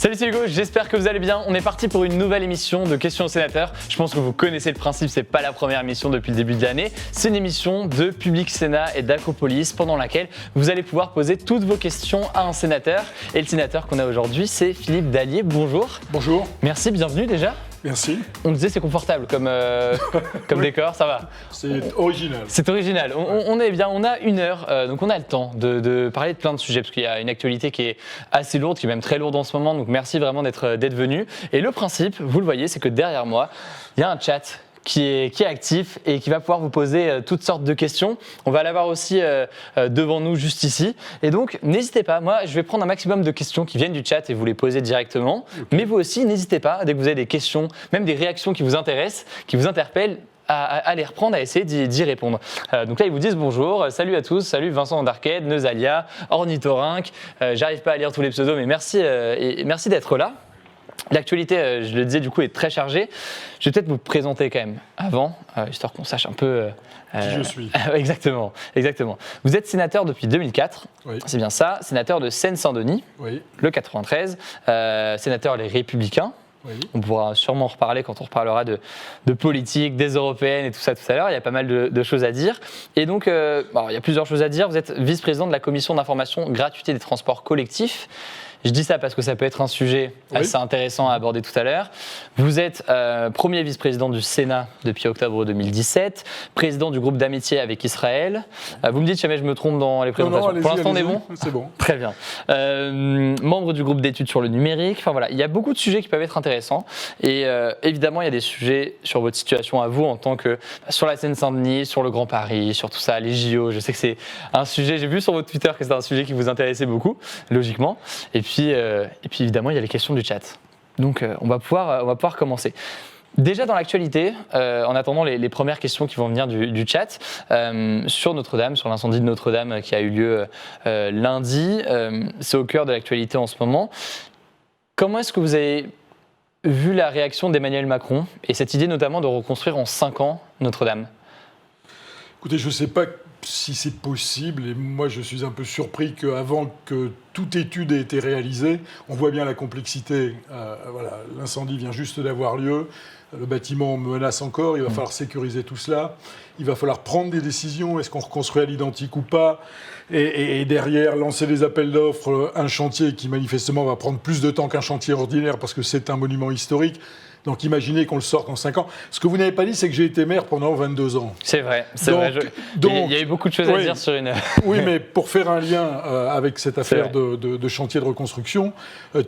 Salut, c'est Hugo, j'espère que vous allez bien. On est parti pour une nouvelle émission de Questions aux sénateurs. Je pense que vous connaissez le principe, c'est pas la première émission depuis le début de l'année. C'est une émission de Public Sénat et d'Acropolis pendant laquelle vous allez pouvoir poser toutes vos questions à un sénateur. Et le sénateur qu'on a aujourd'hui, c'est Philippe Dallier. Bonjour. Bonjour. Merci, bienvenue déjà. Merci. On disait c'est confortable comme oui. Décor, ça va. C'est original. C'est original. On est bien, on a une heure, donc on a le temps de parler de plein de sujets parce qu'il y a une actualité qui est assez lourde, qui est même très lourde en ce moment. Donc merci vraiment d'être venu. Et le principe, vous le voyez, c'est que derrière moi, il y a un chat qui est actif et qui va pouvoir vous poser toutes sortes de questions. On va l'avoir aussi devant nous juste ici. Et donc, n'hésitez pas. Moi, je vais prendre un maximum de questions qui viennent du chat et vous les poser directement. Okay. Mais vous aussi, n'hésitez pas, dès que vous avez des questions, même des réactions qui vous intéressent, qui vous interpellent, à les reprendre, à essayer d'y répondre. Donc là, ils vous disent bonjour, salut à tous, salut Vincent Andarked, Neusalia, Ornithorynque. J'arrive pas à lire tous les pseudos, mais merci d'être là. L'actualité, je le disais, du coup, est très chargée. Je vais peut-être vous présenter quand même avant, histoire qu'on sache un peu... qui je suis. Exactement. Vous êtes sénateur depuis 2004, oui. C'est bien ça, sénateur de Seine-Saint-Denis, oui. Le 93, sénateur Les Républicains. Oui. On pourra sûrement en reparler quand on reparlera de politique, des européennes et tout ça tout à l'heure. Il y a pas mal de choses à dire. Et donc, il y a plusieurs choses à dire. Vous êtes vice-président de la commission d'information gratuité des transports collectifs. Je dis ça parce que ça peut être un sujet assez intéressant à aborder tout à l'heure. Vous êtes premier vice-président du Sénat depuis octobre 2017, président du groupe d'amitié avec Israël. Vous me dites si jamais je me trompe dans les présentations. Non, pour l'instant, on est bon ? C'est bon. Très bien. Membre du groupe d'études sur le numérique. Enfin voilà, il y a beaucoup de sujets qui peuvent être intéressants. Et évidemment, il y a des sujets sur votre situation à vous en tant que sur la Seine-Saint-Denis, sur le Grand Paris, sur tout ça, les JO. Je sais que c'est un sujet, j'ai vu sur votre Twitter que c'était un sujet qui vous intéressait beaucoup, logiquement. Et puis évidemment, il y a les questions du chat. Donc, on va pouvoir commencer. Déjà dans l'actualité, en attendant les premières questions qui vont venir du chat, sur Notre-Dame, sur l'incendie de Notre-Dame qui a eu lieu lundi, c'est au cœur de l'actualité en ce moment. Comment est-ce que vous avez vu la réaction d'Emmanuel Macron et cette idée notamment de reconstruire en 5 ans Notre-Dame ? Écoutez, je ne sais pas si c'est possible, et moi je suis un peu surpris qu'avant que toute étude ait été réalisée, on voit bien la complexité. L'incendie vient juste d'avoir lieu, le bâtiment menace encore, il va falloir sécuriser tout cela, il va falloir prendre des décisions, est-ce qu'on reconstruit à l'identique ou pas, et derrière lancer des appels d'offres, un chantier qui manifestement va prendre plus de temps qu'un chantier ordinaire parce que c'est un monument historique. Donc imaginez qu'on le sorte en 5 ans. Ce que vous n'avez pas dit, c'est que j'ai été maire pendant 22 ans. C'est vrai. Il y a eu beaucoup de choses à dire sur une... Oui, mais pour faire un lien avec cette affaire de chantier de reconstruction,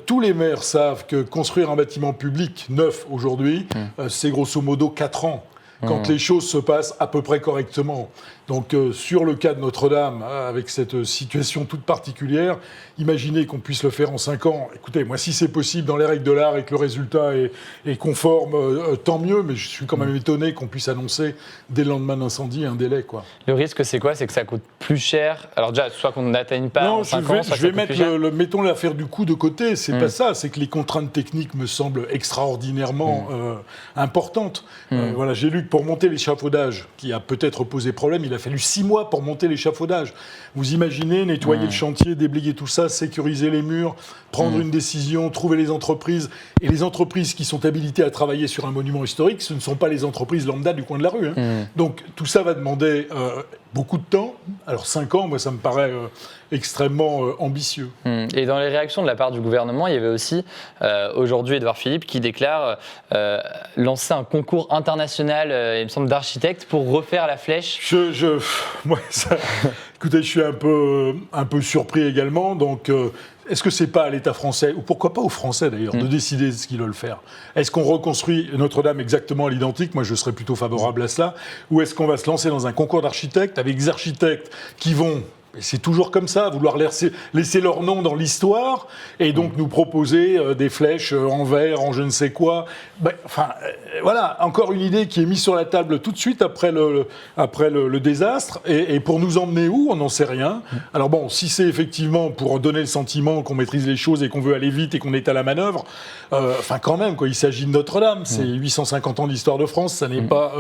tous les maires savent que construire un bâtiment public neuf aujourd'hui, c'est grosso modo 4 ans. Quand les choses se passent à peu près correctement. Donc sur le cas de Notre-Dame, avec cette situation toute particulière, imaginez qu'on puisse le faire en 5 ans. Écoutez, moi si c'est possible dans les règles de l'art et que le résultat est conforme, tant mieux, mais je suis quand même étonné qu'on puisse annoncer dès le lendemain d'incendie un délai, quoi. Le risque c'est quoi ? C'est que ça coûte plus cher. Alors déjà, soit qu'on n'atteigne pas en 5 ans, soit je vais mettre mettons l'affaire du coût de côté, c'est pas ça, c'est que les contraintes techniques me semblent extraordinairement importantes. Voilà, j'ai lu que pour monter l'échafaudage, qui a peut-être posé problème, il a fallu 6 mois pour monter l'échafaudage. Vous imaginez, nettoyer le chantier, déblayer tout ça, sécuriser les murs, prendre une décision, trouver les entreprises. Et les entreprises qui sont habilitées à travailler sur un monument historique, ce ne sont pas les entreprises lambda du coin de la rue. Donc tout ça va demander beaucoup de temps. Alors 5 ans, moi ça me paraît extrêmement ambitieux. Et dans les réactions de la part du gouvernement, il y avait aussi aujourd'hui Édouard Philippe qui déclare lancer un concours international, il me semble, d'architectes pour refaire la flèche. Écoutez, je suis un peu surpris également. Donc, est-ce que c'est pas à l'État français, ou pourquoi pas aux Français d'ailleurs, de décider de ce qu'ils veulent faire ? Est-ce qu'on reconstruit Notre-Dame exactement à l'identique ? Moi, je serais plutôt favorable à cela. Ou est-ce qu'on va se lancer dans un concours d'architectes avec des architectes qui vont... Et c'est toujours comme ça, vouloir laisser leur nom dans l'histoire et donc nous proposer des flèches en verre, en je ne sais quoi. Voilà, encore une idée qui est mise sur la table tout de suite après le désastre. Et pour nous emmener où ? On n'en sait rien. Alors bon, si c'est effectivement pour donner le sentiment qu'on maîtrise les choses et qu'on veut aller vite et qu'on est à la manœuvre, quand même, quoi, il s'agit de Notre-Dame. C'est 850 ans d'histoire de France, ça n'est pas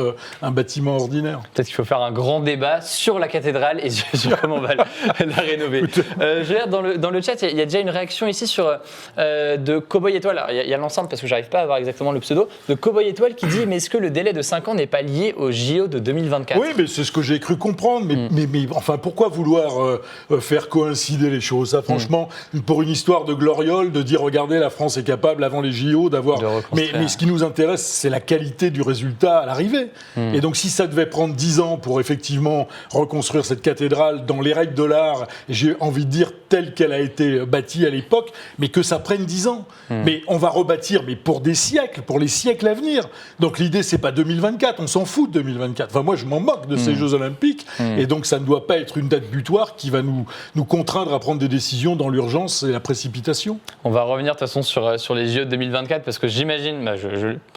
un bâtiment ordinaire. Peut-être qu'il faut faire un grand débat sur la cathédrale et sur comment on va le la rénover. Je regarde dans le chat, il y a déjà une réaction ici sur de Cowboy Étoile. Alors, il y a l'ensemble parce que j'arrive pas à avoir exactement le pseudo de Cowboy Étoile qui dit mais est-ce que le délai de 5 ans n'est pas lié au JO de 2024 ? Oui, mais c'est ce que j'ai cru comprendre. Mais enfin, pourquoi vouloir faire coïncider les choses ? Ça, franchement, pour une histoire de gloriole, de dire regardez, la France est capable avant les JO d'avoir. Mais ce qui nous intéresse, c'est la qualité du résultat à l'arrivée. Et donc, si ça devait prendre 10 ans pour effectivement reconstruire cette cathédrale dans les règles de l'art, j'ai envie de dire telle qu'elle a été bâtie à l'époque, mais que ça prenne 10 ans. Mais on va rebâtir, mais pour des siècles, pour les siècles à venir. Donc l'idée, c'est pas 2024, on s'en fout de 2024. Enfin, moi, je m'en moque de ces Jeux Olympiques, et donc ça ne doit pas être une date butoir qui va nous contraindre à prendre des décisions dans l'urgence et la précipitation. On va revenir de toute façon sur les JO de 2024, parce que j'imagine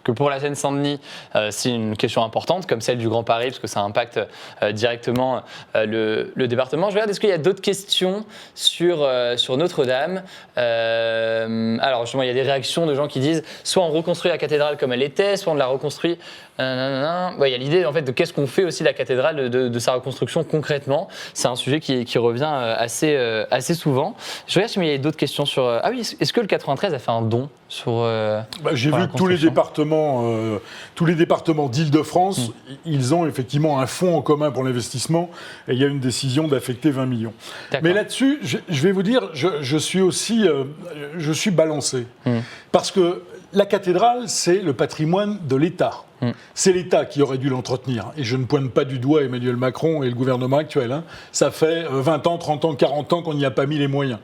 que pour la Seine-Saint-Denis, c'est une question importante, comme celle du Grand Paris, parce que ça impacte directement le département. Je regarde, est-ce qu'il y a d'autres questions sur Notre-Dame ? Alors justement, il y a des réactions de gens qui disent soit on reconstruit la cathédrale comme elle était, soit on la reconstruit. Il y a l'idée en fait de qu'est-ce qu'on fait aussi de la cathédrale, de sa reconstruction concrètement. C'est un sujet qui revient assez souvent. Je regarde si il y a d'autres questions sur. Ah oui, est-ce que le 93 a fait un don sur j'ai vu que tous les départements d'Île-de-France, ils ont effectivement un fonds en commun pour l'investissement et il y a une décision d'affecter 20 millions. D'accord. Mais là-dessus, je vais vous dire, je suis aussi balancé. Parce que la cathédrale, c'est le patrimoine de l'État. C'est l'État qui aurait dû l'entretenir. Et je ne pointe pas du doigt Emmanuel Macron et le gouvernement actuel. Ça fait 20 ans, 30 ans, 40 ans qu'on n'y a pas mis les moyens.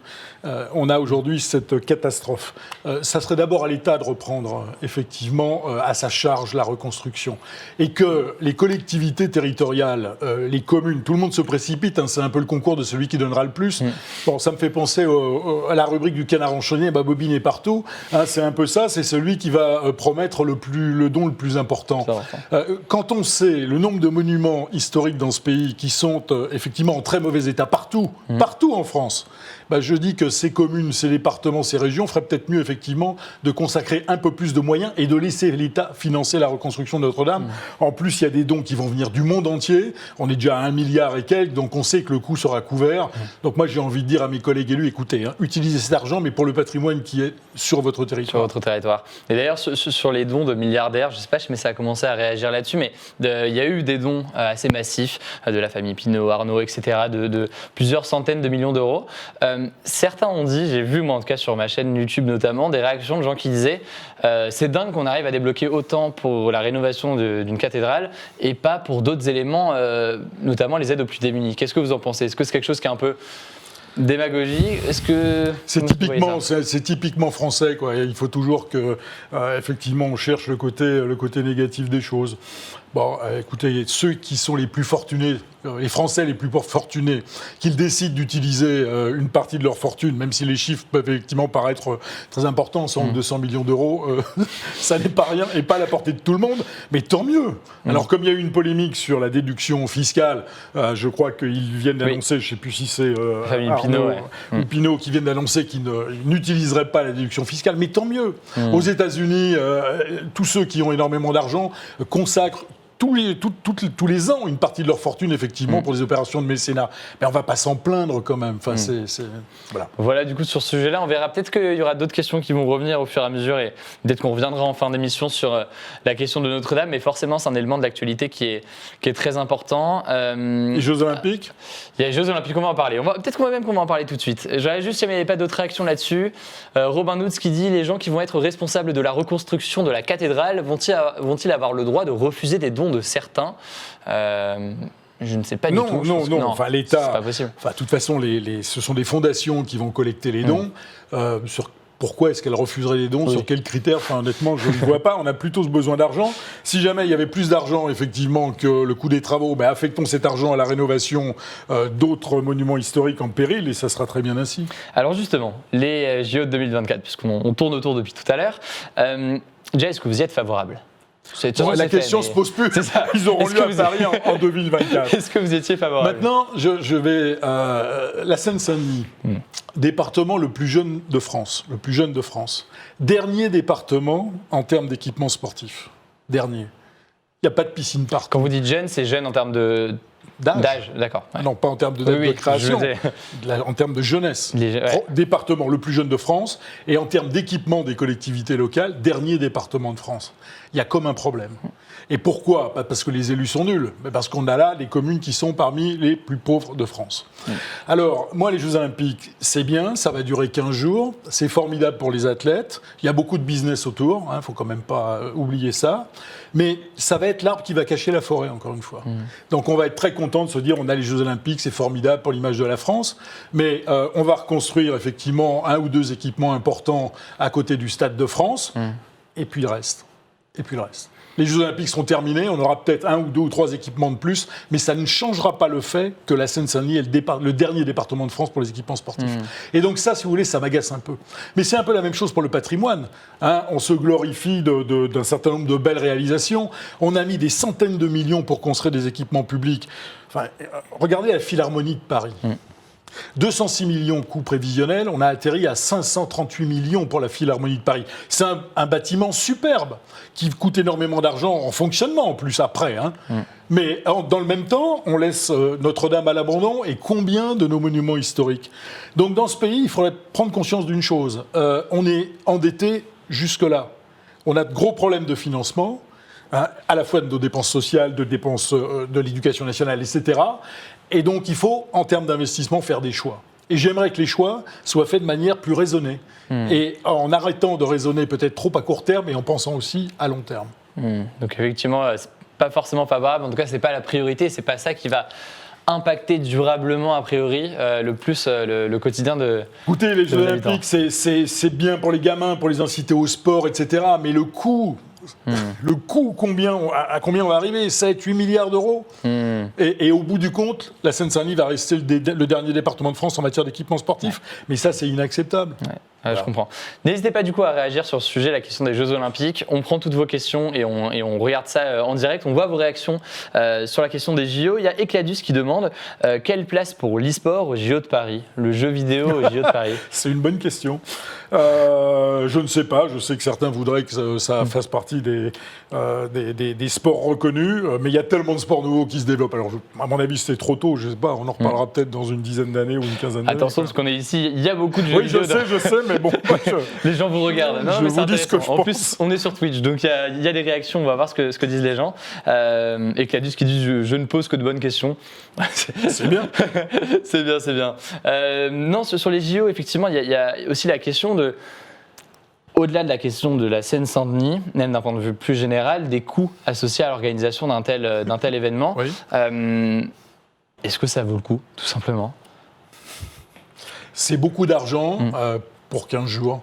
On a aujourd'hui cette catastrophe. Ça serait d'abord à l'État de reprendre effectivement à sa charge la reconstruction. Et que les collectivités territoriales, les communes, tout le monde se précipite. C'est un peu le concours de celui qui donnera le plus. Bon, ça me fait penser à la rubrique du canard enchaîné, Bobine est partout. C'est un peu ça, c'est celui qui va promettre le don le plus important. Quand on sait le nombre de monuments historiques dans ce pays qui sont effectivement en très mauvais état partout en France, je dis que ces communes, ces départements, ces régions feraient peut-être mieux effectivement de consacrer un peu plus de moyens et de laisser l'État financer la reconstruction de Notre-Dame. En plus, il y a des dons qui vont venir du monde entier. On est déjà à 1 milliard et quelques, donc on sait que le coût sera couvert. Donc moi, j'ai envie de dire à mes collègues élus, écoutez, utilisez cet argent, mais pour le patrimoine qui est sur votre territoire. Sur votre territoire. Et d'ailleurs, sur les dons de milliardaires, je ne sais pas, mais ça a commencé à réagir là-dessus, mais il y a eu des dons assez massifs de la famille Pinault, Arnaud, etc., de plusieurs centaines de millions d'euros. Certains ont dit, j'ai vu moi en tout cas sur ma chaîne YouTube notamment, des réactions de gens qui disaient c'est dingue qu'on arrive à débloquer autant pour la rénovation d'une cathédrale et pas pour d'autres éléments, notamment les aides aux plus démunis. Qu'est-ce que vous en pensez ? Est-ce que c'est quelque chose qui est un peu démagogie ? Est-ce que c'est typiquement français, quoi. Il faut toujours que effectivement on cherche le côté négatif des choses. Bon, écoutez, ceux qui sont les plus fortunés, les Français les plus fortunés, qu'ils décident d'utiliser une partie de leur fortune, même si les chiffres peuvent effectivement paraître très importants, 100 ou 200 millions d'euros, ça n'est pas rien et pas à la portée de tout le monde, mais tant mieux. Alors, comme il y a eu une polémique sur la déduction fiscale, je crois qu'ils viennent d'annoncer, je ne sais plus si c'est Pinault, ou Pinault qui viennent d'annoncer qu'ils n'utiliseraient pas la déduction fiscale, mais tant mieux. Aux États-Unis, tous ceux qui ont énormément d'argent consacrent tous les ans une partie de leur fortune effectivement pour des opérations de mécénat. Mais on ne va pas s'en plaindre quand même. Enfin, Voilà, du coup sur ce sujet-là, on verra peut-être qu'il y aura d'autres questions qui vont revenir au fur et à mesure et peut-être qu'on reviendra en fin d'émission sur la question de Notre-Dame, mais forcément c'est un élément de l'actualité qui est très important. Les Jeux Olympiques ? Il y a les Jeux Olympiques, on va en parler. Peut-être qu'on va en parler tout de suite. J'aurais juste, s'il n'y avait pas d'autres réactions là-dessus, Robin Noutz qui dit les gens qui vont être responsables de la reconstruction de la cathédrale vont-ils avoir le droit de refuser des dons de certains? Je ne sais pas du tout. Non. Enfin, l'État. C'est pas possible. Enfin, de toute façon, ce sont des fondations qui vont collecter les dons. Pourquoi est-ce qu'elle refuserait les dons ? Sur quels critères ? Enfin, honnêtement, je ne vois pas. On a plutôt ce besoin d'argent. Si jamais il y avait plus d'argent, effectivement, que le coût des travaux, affectons cet argent à la rénovation d'autres monuments historiques en péril, et ça sera très bien ainsi. Alors justement, les JO de 2024, puisqu'on tourne autour depuis tout à l'heure. Déjà, est-ce que vous y êtes favorable ? La question ne se pose plus. Ils auront lieu à Paris en 2024. Est-ce que vous étiez favorable ? Maintenant, je vais... la Seine-Saint-Denis, département le plus jeune de France. Dernier département en termes d'équipement sportif. Dernier. Il n'y a pas de piscine partout. Quand vous dites jeune, c'est jeune en termes de D'âge, d'accord. Ouais. Non, pas en termes de date de création, en termes de jeunesse. Département le plus jeune de France, et en termes d'équipement des collectivités locales, dernier département de France. Il y a comme un problème. Et pourquoi ? Pas parce que les élus sont nuls, mais parce qu'on a là des communes qui sont parmi les plus pauvres de France. Alors, moi, les Jeux Olympiques, c'est bien, ça va durer 15 jours, c'est formidable pour les athlètes, il y a beaucoup de business autour, il ne faut quand même pas oublier ça, mais ça va être l'arbre qui va cacher la forêt, encore une fois. Donc on va être très content de se dire, on a les Jeux Olympiques, c'est formidable pour l'image de la France, mais on va reconstruire effectivement 1 ou 2 équipements importants à côté du Stade de France, et puis le reste. Les Jeux Olympiques seront terminés, on aura peut-être 1 ou 2 ou 3 équipements de plus, mais ça ne changera pas le fait que la Seine-Saint-Denis est le dernier département de France pour les équipements sportifs. Et donc ça, si vous voulez, ça m'agace un peu. Mais c'est un peu la même chose pour le patrimoine. On se glorifie d'un certain nombre de belles réalisations. On a mis des centaines de millions pour construire des équipements publics. Enfin, regardez la Philharmonie de Paris. 206 millions coût prévisionnel, on a atterri à 538 millions pour la Philharmonie de Paris. C'est un bâtiment superbe, qui coûte énormément d'argent en fonctionnement en plus après. Mais dans le même temps, on laisse Notre-Dame à l'abandon et combien de nos monuments historiques. Donc dans ce pays, il faudrait prendre conscience d'une chose. On est endetté jusque-là. On a de gros problèmes de financement, à la fois de nos dépenses sociales, de dépenses de l'éducation nationale, etc. Et donc, il faut, en termes d'investissement, faire des choix. Et j'aimerais que les choix soient faits de manière plus raisonnée. Et en arrêtant de raisonner peut-être trop à court terme et en pensant aussi à long terme. Donc, effectivement, c'est pas forcément favorable. En tout cas, c'est pas la priorité. C'est pas ça qui va impacter durablement, a priori, le plus le quotidien de. Écoutez, les Jeux Olympiques, c'est bien pour les gamins, pour les inciter au sport, etc. Mais le coût. Le coût, à combien on va arriver ? 7-8 milliards d'euros. Et au bout du compte, la Seine-Saint-Denis va rester le dernier département de France en matière d'équipement sportif. Mais ça, c'est inacceptable. Voilà. Je comprends. N'hésitez pas du coup à réagir sur ce sujet, la question des Jeux Olympiques. On prend toutes vos questions et on regarde ça en direct. On voit vos réactions sur la question des JO. Il y a Ecladus qui demande quelle place pour l'e-sport aux JO de Paris, le jeu vidéo aux JO de Paris. C'est une bonne question. Je ne sais pas. Je sais que certains voudraient que ça fasse partie des sports reconnus, mais il y a tellement de sports nouveaux qui se développent. Alors, à mon avis, c'est trop tôt. Je ne sais pas. On en reparlera peut-être dans une dizaine d'années ou une quinzaine d'années. Attention, parce qu'on est ici. Il y a beaucoup de jeux vidéo. Oui, je sais, mais bon. Les gens vous regardent. Non, mais c'est intéressant. En plus, on est sur Twitch, donc il y a des réactions. On va voir ce que disent les gens. Et Cladus qui dit je ne pose que de bonnes questions. C'est bien. C'est bien. Non, sur les JO, effectivement, il y a aussi la question de. Au-delà de la question de la Seine-Saint-Denis, même d'un point de vue plus général, des coûts associés à l'organisation d'un tel événement. Oui. Est-ce que ça vaut le coup, tout simplement ? C'est beaucoup d'argent pour 15 jours.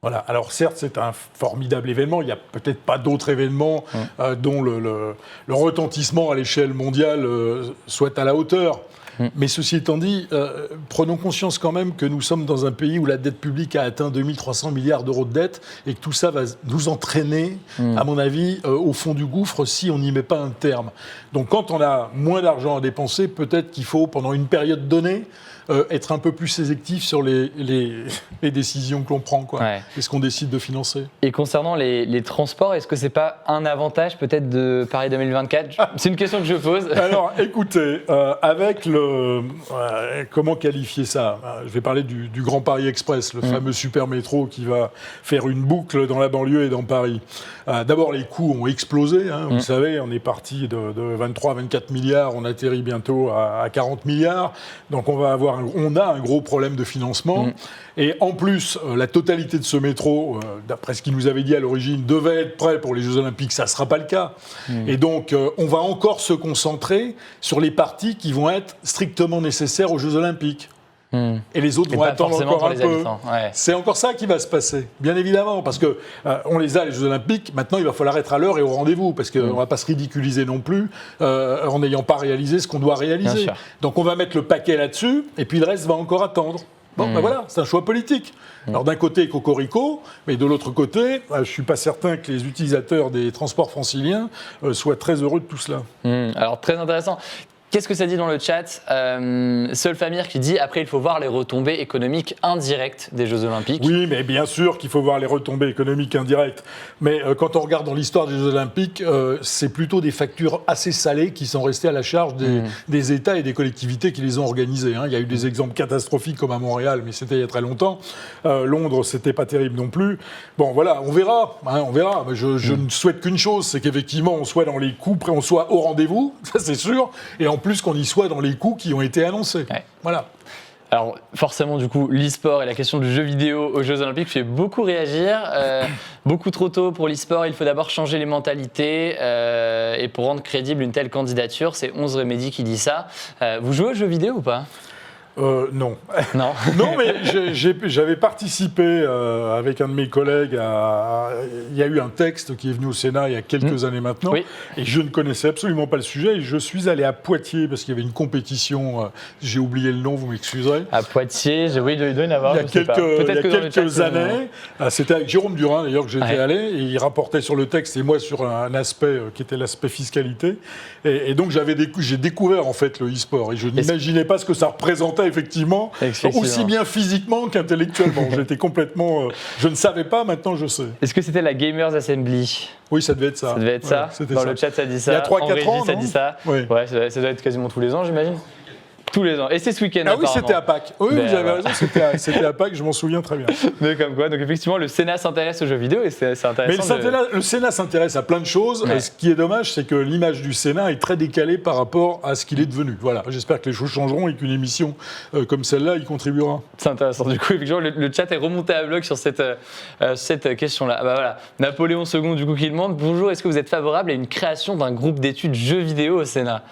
Voilà. Alors certes, c'est un formidable événement. Il n'y a peut-être pas d'autres événements dont le retentissement à l'échelle mondiale soit à la hauteur. Mais ceci étant dit, prenons conscience quand même que nous sommes dans un pays où la dette publique a atteint 2300 milliards d'euros de dette et que tout ça va nous entraîner, à mon avis, au fond du gouffre si on n'y met pas un terme. Donc quand on a moins d'argent à dépenser, peut-être qu'il faut, pendant une période donnée, être un peu plus sélectif sur les décisions que l'on prend, quoi. Ouais. Et ce qu'on décide de financer. Et concernant les transports, est-ce que c'est pas un avantage peut-être de Paris 2024 ? C'est une question que je pose. Alors, écoutez, avec comment qualifier ça ? Je vais parler du Grand Paris Express, le fameux super métro qui va faire une boucle dans la banlieue et dans Paris. D'abord, les coûts ont explosé. Vous savez, on est parti de 23 à 24 milliards, on atterrit bientôt à 40 milliards. Donc, on a un gros problème de financement. Et en plus, la totalité de ce métro, d'après ce qu'il nous avait dit à l'origine, devait être prêt pour les Jeux Olympiques. Ça ne sera pas le cas. Et donc, on va encore se concentrer sur les parties qui vont être strictement nécessaires aux Jeux Olympiques. Et les autres vont attendre encore un peu. Ouais. C'est encore ça qui va se passer, bien évidemment, parce que on les a, les Jeux Olympiques. Maintenant, il va falloir être à l'heure et au rendez-vous, parce qu'on ne va pas se ridiculiser non plus en n'ayant pas réalisé ce qu'on doit réaliser. Donc, on va mettre le paquet là-dessus, et puis le reste va encore attendre. Bon, ben voilà, c'est un choix politique. Alors d'un côté, cocorico, mais de l'autre côté, je ne suis pas certain que les utilisateurs des transports franciliens soient très heureux de tout cela. Alors très intéressant. Qu'est-ce que ça dit dans le chat? Solfamir qui dit après il faut voir les retombées économiques indirectes des Jeux Olympiques. Oui, mais bien sûr qu'il faut voir les retombées économiques indirectes. Mais quand on regarde dans l'histoire des Jeux Olympiques, c'est plutôt des factures assez salées qui sont restées à la charge des États et des collectivités qui les ont organisées. Hein. Il y a eu des exemples catastrophiques comme à Montréal, mais c'était il y a très longtemps. Londres, c'était pas terrible non plus. Bon, voilà, on verra. Hein, on verra. Mais je ne souhaite qu'une chose, c'est qu'effectivement on soit dans les coups, on soit au rendez-vous, ça c'est sûr. Et en plus qu'on y soit dans les coups qui ont été annoncés. Ouais. Voilà. Alors forcément du coup l'e-sport et la question du jeu vidéo aux Jeux Olympiques fait beaucoup réagir. Beaucoup trop tôt pour l'e-sport, il faut d'abord changer les mentalités et pour rendre crédible une telle candidature, c'est 11 Remedy qui dit ça. Vous jouez aux jeux vidéo ou pas? Non. Non. Non, mais j'avais participé avec un de mes collègues il y a eu un texte qui est venu au Sénat il y a quelques années maintenant, Oui. et je ne connaissais absolument pas le sujet, et je suis allé à Poitiers parce qu'il y avait une compétition, j'ai oublié le nom, vous m'excuserez. À Poitiers, oui, il doit y en avoir. Il y a quelques années, c'était avec Jérôme Durin d'ailleurs que j'étais allé, et il rapportait sur le texte et moi sur un aspect qui était l'aspect fiscalité, et donc j'ai découvert en fait le e-sport, et je n'imaginais pas ce que ça représentait effectivement, aussi bien physiquement qu'intellectuellement. J'étais complètement, je ne savais pas, maintenant je sais. Est-ce que c'était la Gamers Assembly? Oui, ça devait être ça. Ça devait être ça. Dans le chat, ça dit ça. Il y a 3-4 ans, ça dit ça. Oui. Ouais, ça doit être quasiment tous les ans, j'imagine. Tous les ans. Et c'est ce week-end. Ah oui, apparemment. c'était à Pâques. Oui, vous avez raison, c'était à Pâques, je m'en souviens très bien. Mais comme quoi, donc effectivement, le Sénat s'intéresse aux jeux vidéo et c'est intéressant. Mais le Sénat s'intéresse à plein de choses. Ouais. Ce qui est dommage, c'est que l'image du Sénat est très décalée par rapport à ce qu'il est devenu. Voilà, j'espère que les choses changeront et qu'une émission comme celle-là y contribuera. C'est intéressant. Du coup, effectivement, le chat est remonté à bloc sur cette question-là. Ah bah voilà. Napoléon II, du coup, qui demande bonjour, est-ce que vous êtes favorable à une création d'un groupe d'études jeux vidéo au Sénat?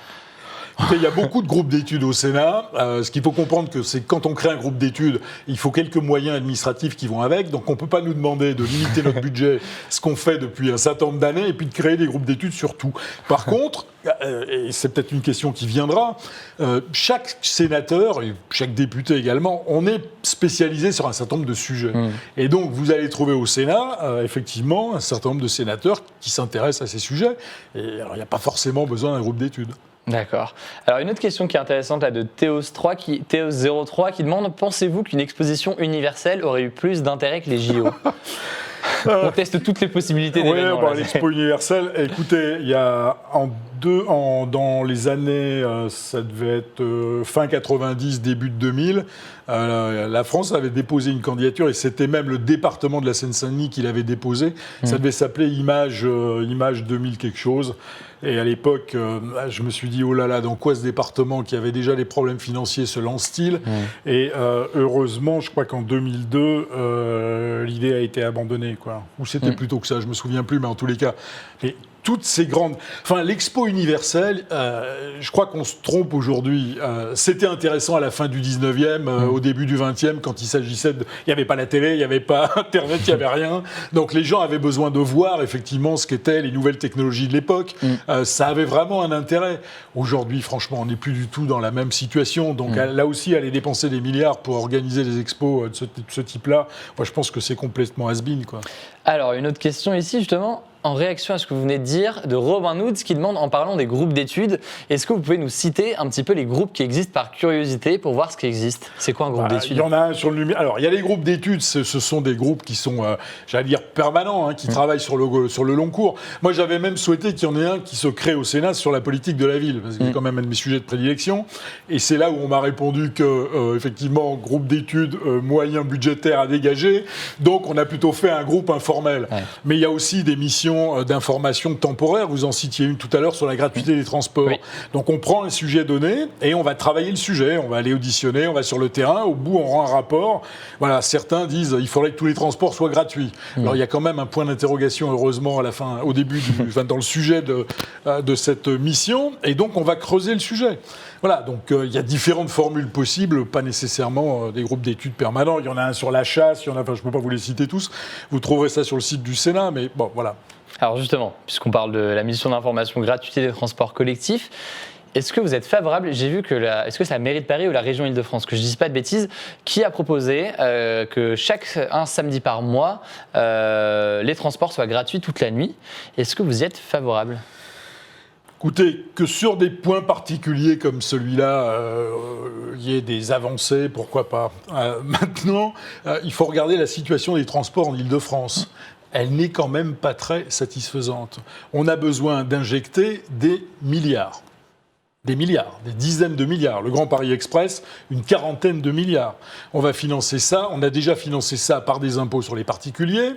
Il y a beaucoup de groupes d'études au Sénat. Ce qu'il faut comprendre, c'est que quand on crée un groupe d'études, il faut quelques moyens administratifs qui vont avec. Donc on ne peut pas nous demander de limiter notre budget, ce qu'on fait depuis un certain nombre d'années, et puis de créer des groupes d'études sur tout. Par contre, et c'est peut-être une question qui viendra, chaque sénateur, et chaque député également, on est spécialisé sur un certain nombre de sujets. Et donc vous allez trouver au Sénat, effectivement, un certain nombre de sénateurs qui s'intéressent à ces sujets. Et alors, il n'y a pas forcément besoin d'un groupe d'études. D'accord. Alors une autre question qui est intéressante là de Théos03 qui demande pensez-vous qu'une exposition universelle aurait eu plus d'intérêt que les JO? On teste toutes les possibilités d'événements. Oui, l'expo universelle, écoutez, il y a dans les années, ça devait être fin 90, début de 2000, la France avait déposé une candidature et c'était même le département de la Seine-Saint-Denis qui l'avait déposé. Ça devait s'appeler Image 2000 quelque chose. Et à l'époque, je me suis dit, oh là là, dans quoi ce département qui avait déjà des problèmes financiers se lance-t-il? Et heureusement, je crois qu'en 2002, l'idée a été abandonnée, quoi. Ou c'était plutôt que ça, je me souviens plus, mais en tous les cas. Et toutes ces grandes... Enfin, l'expo universelle, je crois qu'on se trompe aujourd'hui. C'était intéressant à la fin du 19e, au début du 20e, quand il s'agissait de... Il n'y avait pas la télé, il n'y avait pas Internet, il n'y avait rien. Donc les gens avaient besoin de voir, effectivement, ce qu'étaient les nouvelles technologies de l'époque. Ça avait vraiment un intérêt. Aujourd'hui, franchement, on n'est plus du tout dans la même situation. Donc là aussi, aller dépenser des milliards pour organiser des expos de ce type-là, moi, je pense que c'est complètement has-been, quoi. Alors, une autre question ici, justement, en réaction à ce que vous venez de dire, de Robin Noods qui demande, en parlant des groupes d'études, est-ce que vous pouvez nous citer un petit peu les groupes qui existent par curiosité pour voir ce qui existe? C'est quoi un groupe d'études? Il y en a un sur le numérique. Alors, il y a les groupes d'études, ce sont des groupes qui sont, j'allais dire, permanents, hein, qui travaillent sur le long cours. Moi, j'avais même souhaité qu'il y en ait un qui se crée au Sénat sur la politique de la ville, parce qu'il est quand même un de mes sujets de prédilection. Et c'est là où on m'a répondu que, effectivement, groupe d'études, moyens budgétaires à dégager. Donc, on a plutôt fait un groupe informel. Ouais. Mais il y a aussi des missions d'information temporaire. Vous en citiez une tout à l'heure sur la gratuité des transports. Oui. Donc, on prend un sujet donné et on va travailler le sujet. On va aller auditionner, on va sur le terrain. Au bout, on rend un rapport. Voilà, certains disent il faudrait que tous les transports soient gratuits. Alors, il y a quand même un point d'interrogation, heureusement, à la fin, au début, dans le sujet de cette mission. Et donc, on va creuser le sujet. Voilà, donc il y a différentes formules possibles, pas nécessairement des groupes d'études permanents. Il y en a un sur la chasse, je ne peux pas vous les citer tous. Vous trouverez ça sur le site du Sénat, mais bon, voilà. Alors justement, puisqu'on parle de la mission d'information gratuité des transports collectifs, est-ce que vous êtes favorable, j'ai vu que est-ce que c'est la mairie de Paris ou la région Île-de-France, que je ne dise pas de bêtises, qui a proposé que un samedi par mois, les transports soient gratuits toute la nuit. Est-ce que vous y êtes favorable ? Écoutez, que sur des points particuliers comme celui-là, il y ait des avancées, pourquoi pas. Maintenant, il faut regarder la situation des transports en Île-de-France. Elle n'est quand même pas très satisfaisante. On a besoin d'injecter des milliards. Des milliards, des dizaines de milliards. Le Grand Paris Express, une quarantaine de milliards. On va financer ça. On a déjà financé ça par des impôts sur les particuliers,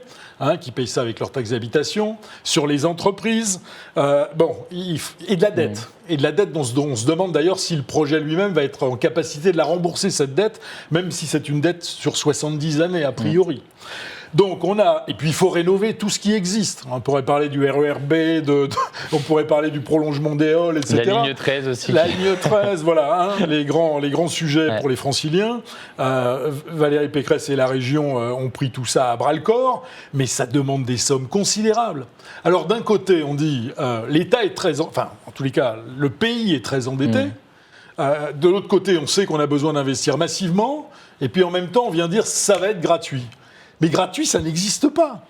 qui payent ça avec leur taxe d'habitation, sur les entreprises. Et de la dette. Et de la dette dont on se demande d'ailleurs si le projet lui-même va être en capacité de la rembourser, cette dette, même si c'est une dette sur 70 années, a priori. Donc et puis il faut rénover tout ce qui existe. On pourrait parler du RERB, on pourrait parler du prolongement des halls, etc. La ligne 13 aussi. La ligne 13, voilà, les grands sujets pour les Franciliens. Valérie Pécresse et la région ont pris tout ça à bras-le-corps, mais ça demande des sommes considérables. Alors d'un côté, on dit l'État est en tous les cas, le pays est très endetté. De l'autre côté, on sait qu'on a besoin d'investir massivement, et puis en même temps, on vient dire ça va être gratuit. Mais gratuit, ça n'existe pas.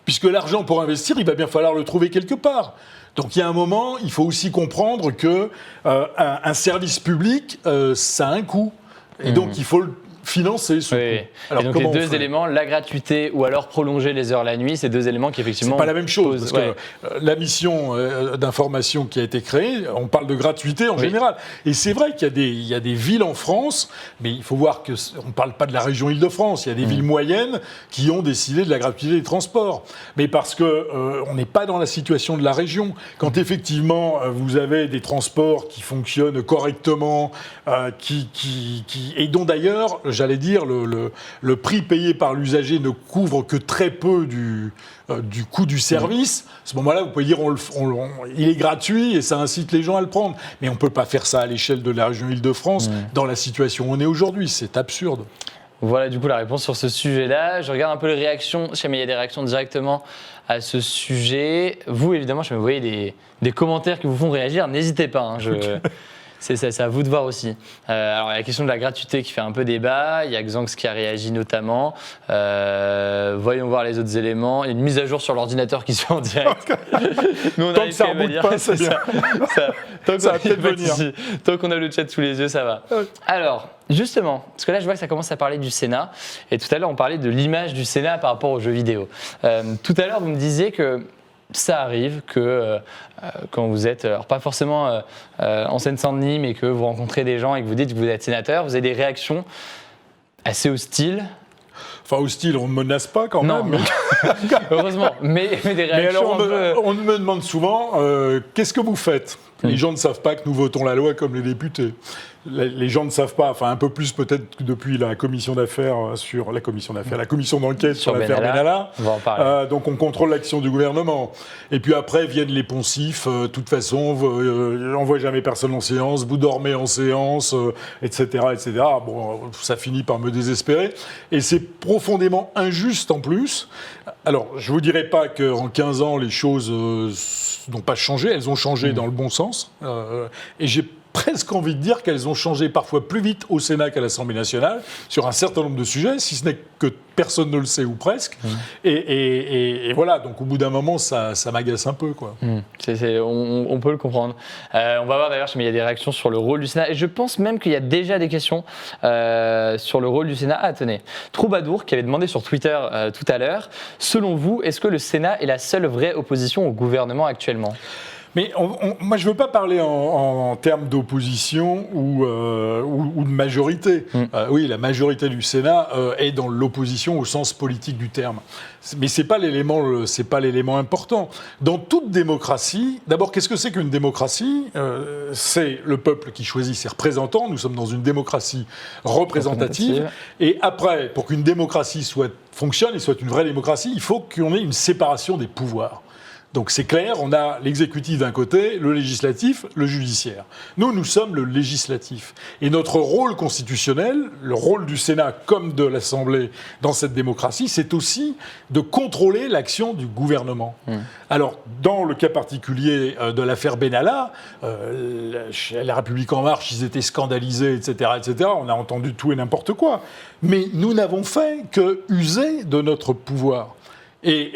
Puisque l'argent pour investir, il va bien falloir le trouver quelque part. Donc il y a un moment, il faut aussi comprendre qu'un service public, ça a un coût. Et donc il faut le financer, ce coût. Alors, et donc les deux éléments, la gratuité ou alors prolonger les heures la nuit, c'est deux éléments qui effectivement... C'est pas la même chose, parce que la mission d'information qui a été créée, on parle de gratuité en général. Et c'est vrai qu'il y a des villes en France, mais il faut voir qu'on ne parle pas de la région Île-de-France, il y a des villes moyennes qui ont décidé de la gratuité des transports. Mais parce qu'on n'est pas dans la situation de la région. Quand effectivement vous avez des transports qui fonctionnent correctement, et dont d'ailleurs, j'allais dire, le prix payé par l'usager ne couvre que très peu du coût du service. À ce moment-là, vous pouvez dire il est gratuit et ça incite les gens à le prendre. Mais on ne peut pas faire ça à l'échelle de la région Île-de-France dans la situation où on est aujourd'hui. C'est absurde. Voilà du coup la réponse sur ce sujet-là. Je regarde un peu les réactions. Je sais, mais il y a des réactions directement à ce sujet. Vous, évidemment, je sais, vous voyez des commentaires qui vous font réagir. N'hésitez pas. C'est à vous de voir aussi. Alors, il y a la question de la gratuité qui fait un peu débat. Il y a Xanx qui a réagi notamment. Voyons voir les autres éléments. Il y a une mise à jour sur l'ordinateur qui se fait en direct. Nous, on tant que ça ne reboote pas, c'est bien. Tant qu'on a le chat sous les yeux, ça va. Alors, justement, parce que là, je vois que ça commence à parler du Sénat. Et tout à l'heure, on parlait de l'image du Sénat par rapport aux jeux vidéo. Tout à l'heure, vous me disiez que ça arrive que quand vous êtes, alors pas forcément en Seine-Saint-Denis, mais que vous rencontrez des gens et que vous dites que vous êtes sénateur, vous avez des réactions assez hostiles. Enfin, hostile, on ne menace pas quand même. Non, heureusement, mais des réactions. Mais alors, on me demande souvent qu'est-ce que vous faites ? Les gens ne savent pas que nous votons la loi comme les députés. Les gens ne savent pas, enfin un peu plus peut-être que depuis la commission d'enquête sur l'affaire Benalla. On va en parler. Donc on contrôle l'action du gouvernement. Et puis après viennent les poncifs. De toute façon, on voit jamais personne en séance. Vous dormez en séance, etc., etc. Bon, ça finit par me désespérer. Et c'est profondément injuste en plus. Alors, je vous dirai pas qu'en 15 ans les choses n'ont pas changé. Elles ont changé dans le bon sens. Et j'ai presque envie de dire qu'elles ont changé parfois plus vite au Sénat qu'à l'Assemblée nationale sur un certain nombre de sujets, si ce n'est que personne ne le sait ou presque. Et voilà, donc au bout d'un moment, ça m'agace un peu, quoi. On peut le comprendre. On va voir d'ailleurs, mais il y a des réactions sur le rôle du Sénat. Et je pense même qu'il y a déjà des questions sur le rôle du Sénat. Ah, tenez, Troubadour qui avait demandé sur Twitter tout à l'heure, selon vous, est-ce que le Sénat est la seule vraie opposition au gouvernement actuellement ? Mais moi, je ne veux pas parler en termes d'opposition ou de majorité. Oui, la majorité du Sénat est dans l'opposition au sens politique du terme. Mais ce n'est pas l'élément important. Dans toute démocratie, d'abord, qu'est-ce que c'est qu'une démocratie ? C'est le peuple qui choisit ses représentants. Nous sommes dans une démocratie représentative. Et après, pour qu'une démocratie fonctionne et soit une vraie démocratie, il faut qu'on ait une séparation des pouvoirs. Donc c'est clair, on a l'exécutif d'un côté, le législatif, le judiciaire. Nous sommes le législatif. Et notre rôle constitutionnel, le rôle du Sénat comme de l'Assemblée dans cette démocratie, c'est aussi de contrôler l'action du gouvernement. Alors, dans le cas particulier de l'affaire Benalla, la République En Marche, ils étaient scandalisés, etc., etc. On a entendu tout et n'importe quoi. Mais nous n'avons fait que user de notre pouvoir. Et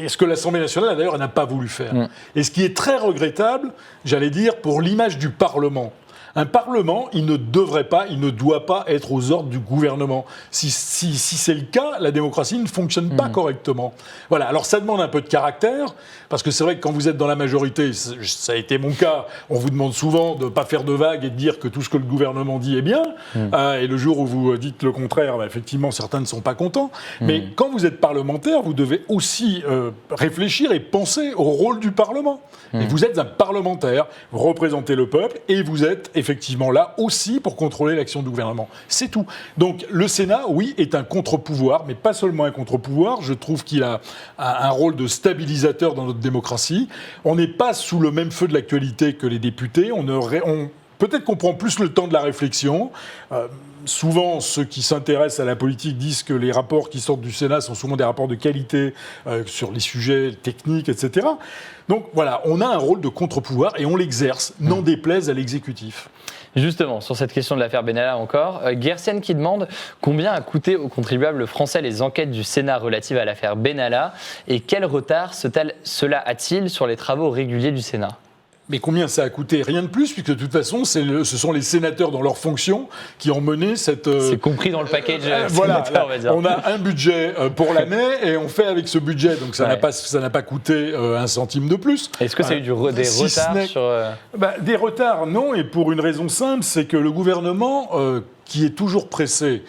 ce que l'Assemblée nationale, d'ailleurs, elle n'a pas voulu faire. Et ce qui est très regrettable, j'allais dire, pour l'image du Parlement. Un Parlement, il ne devrait pas, il ne doit pas être aux ordres du gouvernement. Si c'est le cas, la démocratie ne fonctionne pas correctement. Voilà. Alors ça demande un peu de caractère, parce que c'est vrai que quand vous êtes dans la majorité, ça a été mon cas, on vous demande souvent de ne pas faire de vagues et de dire que tout ce que le gouvernement dit est bien. Et le jour où vous dites le contraire, effectivement, certains ne sont pas contents. Mais quand vous êtes parlementaire, vous devez aussi réfléchir et penser au rôle du Parlement. Et vous êtes un parlementaire, vous représentez le peuple, et vous êtes effectivement là aussi pour contrôler l'action du gouvernement. C'est tout. Donc le Sénat, oui, est un contre-pouvoir, mais pas seulement un contre-pouvoir. Je trouve qu'il a un rôle de stabilisateur dans notre démocratie. On n'est pas sous le même feu de l'actualité que les députés. Peut-être qu'on prend plus le temps de la réflexion. Souvent, ceux qui s'intéressent à la politique disent que les rapports qui sortent du Sénat sont souvent des rapports de qualité sur les sujets techniques, etc. Donc voilà, on a un rôle de contre-pouvoir et on l'exerce, n'en déplaise à l'exécutif. Justement, sur cette question de l'affaire Benalla encore, Gersiane qui demande combien a coûté aux contribuables français les enquêtes du Sénat relatives à l'affaire Benalla et quel retard cela a-t-il sur les travaux réguliers du Sénat ? Mais combien ça a coûté ? Rien de plus, puisque de toute façon, ce sont les sénateurs dans leurs fonctions qui ont mené cette... C'est compris dans le package voilà, sénateur, on va dire. On a un budget pour l'année et on fait avec ce budget. Donc ça n'a pas coûté un centime de plus. Est-ce que ça a eu des retards sur... Des retards, non, et pour une raison simple, c'est que le gouvernement... qui est toujours pressé,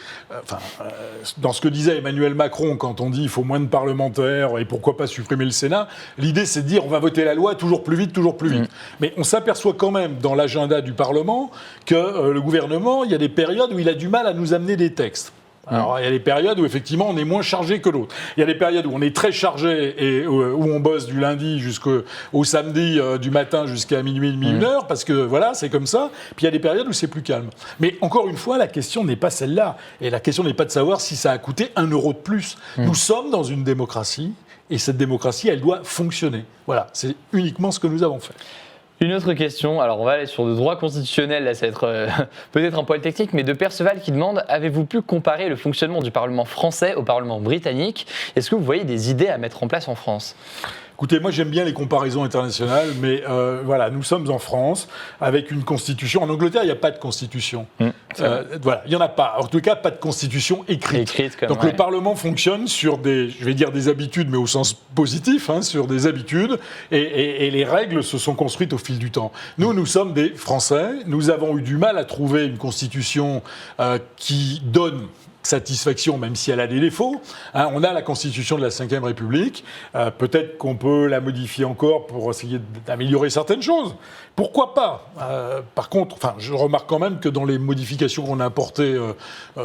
dans ce que disait Emmanuel Macron quand on dit il faut moins de parlementaires et pourquoi pas supprimer le Sénat, l'idée c'est de dire on va voter la loi toujours plus vite, toujours plus vite. Mais on s'aperçoit quand même dans l'agenda du Parlement que le gouvernement, il y a des périodes où il a du mal à nous amener des textes. Alors, il y a des périodes où, effectivement, on est moins chargé que l'autre. Il y a des périodes où on est très chargé et où on bosse du lundi jusqu'au samedi, du matin jusqu'à minuit, une heure, parce que, voilà, c'est comme ça. Puis, il y a des périodes où c'est plus calme. Mais, encore une fois, la question n'est pas celle-là. Et la question n'est pas de savoir si ça a coûté 1 euro de plus. Nous sommes dans une démocratie, et cette démocratie, elle doit fonctionner. Voilà, c'est uniquement ce que nous avons fait. Une autre question, alors on va aller sur le droit constitutionnel, là ça va être peut-être un poil technique, mais de Perceval qui demande « Avez-vous pu comparer le fonctionnement du Parlement français au Parlement britannique ? Est-ce que vous voyez des idées à mettre en place en France ?» Écoutez, moi j'aime bien les comparaisons internationales, mais voilà, nous sommes en France avec une constitution. En Angleterre, il n'y a pas de constitution. Voilà, il n'y en a pas. En tout cas, pas de constitution écrite. Donc le Parlement fonctionne sur des habitudes, mais au sens positif, sur des habitudes, et les règles se sont construites au fil du temps. Nous sommes des Français. Nous avons eu du mal à trouver une constitution qui donne satisfaction, même si elle a des défauts. On a la Constitution de la Ve République. Peut-être qu'on peut la modifier encore pour essayer d'améliorer certaines choses. Pourquoi pas ? Par contre, je remarque quand même que dans les modifications qu'on a apportées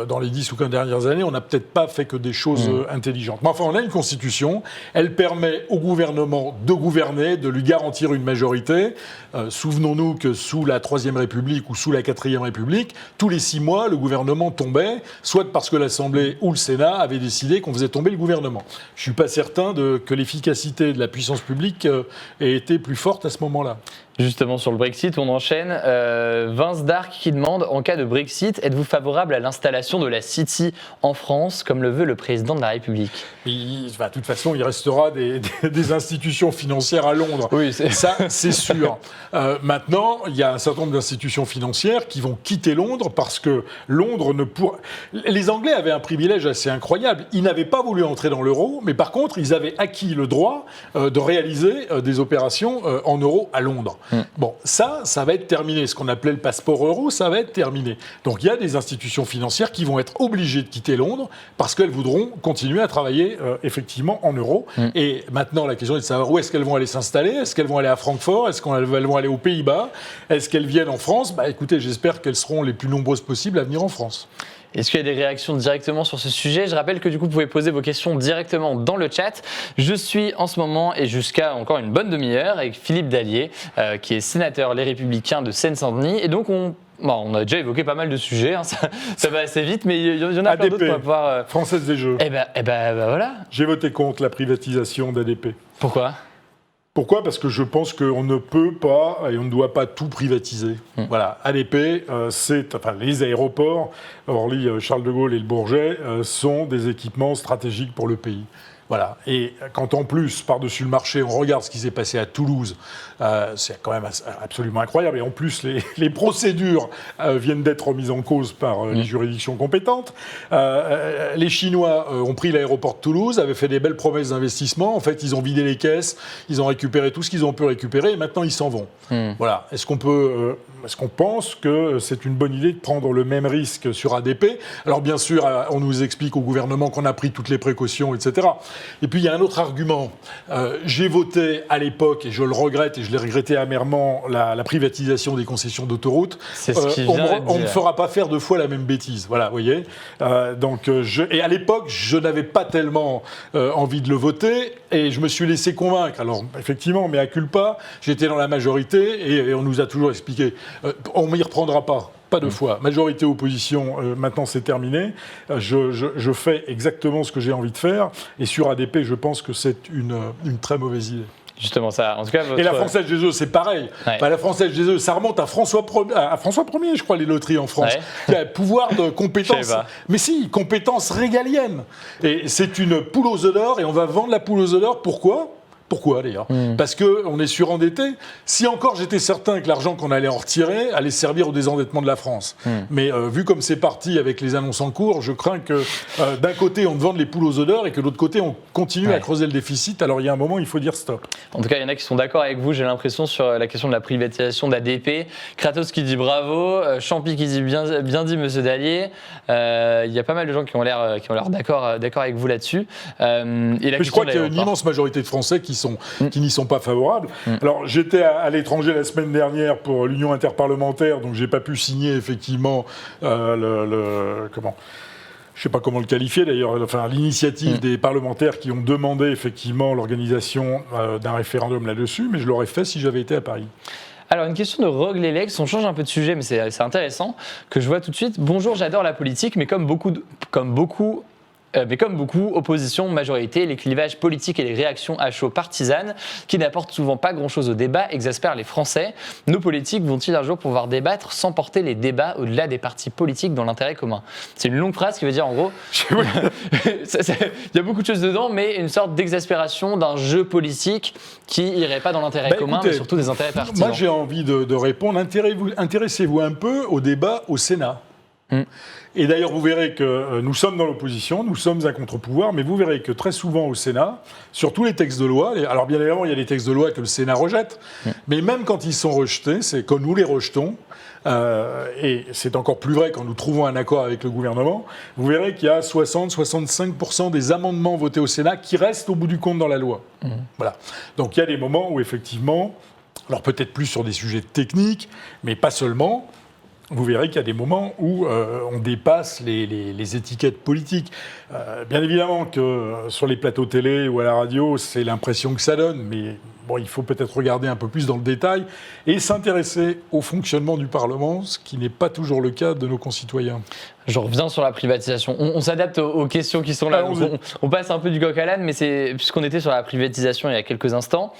dans les 10 ou 15 dernières années, on n'a peut-être pas fait que des choses intelligentes. Mais enfin, on a une Constitution. Elle permet au gouvernement de gouverner, de lui garantir une majorité. Souvenons-nous que sous la Troisième République ou sous la Quatrième République, tous les 6 mois, le gouvernement tombait, soit parce que l'Assemblée ou le Sénat avaient décidé qu'on faisait tomber le gouvernement. Je ne suis pas certain que l'efficacité de la puissance publique ait été plus forte à ce moment-là. Justement, sur le Brexit, on enchaîne. Vince Dark qui demande, en cas de Brexit, êtes-vous favorable à l'installation de la City en France, comme le veut le président de la République ? De toute façon, il restera des institutions financières à Londres. Oui, ça, c'est sûr. Maintenant, il y a un certain nombre d'institutions financières qui vont quitter Londres parce que Londres ne pourra... Les Anglais avaient un privilège assez incroyable. Ils n'avaient pas voulu entrer dans l'euro, mais par contre, ils avaient acquis le droit de réaliser des opérations en euros à Londres. Bon, ça va être terminé. Ce qu'on appelait le passeport euro, ça va être terminé. Donc il y a des institutions financières qui vont être obligées de quitter Londres parce qu'elles voudront continuer à travailler effectivement en euros. Et maintenant, la question est de savoir où est-ce qu'elles vont aller s'installer. Est-ce qu'elles vont aller à Francfort ? Est-ce qu'elles vont aller aux Pays-Bas ? Est-ce qu'elles viennent en France ? Écoutez, j'espère qu'elles seront les plus nombreuses possibles à venir en France. Est-ce qu'il y a des réactions directement sur ce sujet ? Je rappelle que du coup, vous pouvez poser vos questions directement dans le chat. Je suis en ce moment et jusqu'à encore une bonne demi-heure avec Philippe Dallier, qui est sénateur Les Républicains de Seine-Saint-Denis. Et donc, on a déjà évoqué pas mal de sujets, ça va assez vite, mais il y en a plein d'autres qu'on va pouvoir... Française des Jeux. Eh ben voilà. J'ai voté contre la privatisation d'ADP. Pourquoi ? Pourquoi ? Parce que je pense qu'on ne peut pas et on ne doit pas tout privatiser. Voilà, ADP, les aéroports, Orly, Charles de Gaulle et le Bourget, sont des équipements stratégiques pour le pays. Voilà. Et quand en plus, par-dessus le marché, on regarde ce qui s'est passé à Toulouse, c'est quand même absolument incroyable. Et en plus, les procédures viennent d'être remises en cause par les juridictions compétentes. Les Chinois ont pris l'aéroport de Toulouse, avaient fait des belles promesses d'investissement. En fait, ils ont vidé les caisses, ils ont récupéré tout ce qu'ils ont pu récupérer et maintenant, ils s'en vont. Voilà. Est-ce qu'on pense que c'est une bonne idée de prendre le même risque sur ADP ? Alors, bien sûr, on nous explique au gouvernement qu'on a pris toutes les précautions, etc. Et puis, il y a un autre argument. J'ai voté à l'époque, et je le regrette, et je l'ai regretté amèrement, la privatisation des concessions d'autoroutes. C'est ce qui vient on ne fera pas faire deux fois la même bêtise. Voilà, vous voyez. Et à l'époque, je n'avais pas tellement envie de le voter, et je me suis laissé convaincre. Alors, effectivement, mais à culpa, j'étais dans la majorité, et on nous a toujours expliqué, on ne m'y reprendra pas. Pas deux fois. Majorité opposition, maintenant c'est terminé. Je fais exactement ce que j'ai envie de faire. Et sur ADP, je pense que c'est une très mauvaise idée. Justement, ça. En tout cas, Et la Française des Jeux, c'est pareil. Ouais. Enfin, la Française des Jeux, ça remonte à François Ier, je crois, les loteries en France. Ouais. Qui a un pouvoir de Je compétence. sais pas. Mais si, compétence régalienne. Et c'est une poule aux œufs d'or, et on va vendre la poule aux œufs d'or. Pourquoi d'ailleurs ? Parce qu'on est surendetté. Si encore j'étais certain que l'argent qu'on allait en retirer allait servir au désendettement de la France. Mais vu comme c'est parti avec les annonces en cours, je crains que d'un côté on vende les poules aux œufs d'or et que de l'autre côté on continue à creuser le déficit. Alors il y a un moment, il faut dire stop. En tout cas, il y en a qui sont d'accord avec vous, j'ai l'impression, sur la question de la privatisation d'ADP. Kratos qui dit bravo, Champy qui dit bien dit, monsieur Dallier. Il y a pas mal de gens qui ont l'air d'accord avec vous là-dessus. Mais je crois qu'il y a une immense majorité de Français qui n'y sont pas favorables. Alors, j'étais à l'étranger la semaine dernière pour l'Union interparlementaire, donc j'ai pas pu signer effectivement je sais pas comment le qualifier d'ailleurs, enfin l'initiative des parlementaires qui ont demandé effectivement l'organisation d'un référendum là-dessus, mais je l'aurais fait si j'avais été à Paris. Alors, une question de Rogue Lelex, on change un peu de sujet, mais c'est intéressant, que je vois tout de suite. Bonjour, j'adore la politique, mais comme beaucoup, opposition, majorité, les clivages politiques et les réactions à chaud partisanes, qui n'apportent souvent pas grand-chose au débat, exaspèrent les Français. Nos politiques vont-ils un jour pouvoir débattre sans porter les débats au-delà des partis politiques dans l'intérêt commun ? C'est une longue phrase qui veut dire, en gros, il y a beaucoup de choses dedans, mais une sorte d'exaspération d'un jeu politique qui irait pas dans l'intérêt commun, écoutez, mais surtout des intérêts partisans. Moi, j'ai envie de répondre. Intéressez-vous un peu au débat au Sénat. Et d'ailleurs, vous verrez que nous sommes dans l'opposition, nous sommes un contre-pouvoir, mais vous verrez que très souvent au Sénat, sur tous les textes de loi, alors bien évidemment, il y a des textes de loi que le Sénat rejette, mais même quand ils sont rejetés, c'est quand nous les rejetons, et c'est encore plus vrai quand nous trouvons un accord avec le gouvernement, vous verrez qu'il y a 60-65% des amendements votés au Sénat qui restent au bout du compte dans la loi. Voilà. Donc il y a des moments où effectivement, alors peut-être plus sur des sujets techniques, mais pas seulement, vous verrez qu'il y a des moments où on dépasse les étiquettes politiques. Bien évidemment que sur les plateaux télé ou à la radio, c'est l'impression que ça donne, mais bon, il faut peut-être regarder un peu plus dans le détail et s'intéresser au fonctionnement du Parlement, ce qui n'est pas toujours le cas de nos concitoyens. Je reviens sur la privatisation. On s'adapte aux questions qui sont là. On passe un peu du coq à l'âne, mais c'est puisqu'on était sur la privatisation il y a quelques instants.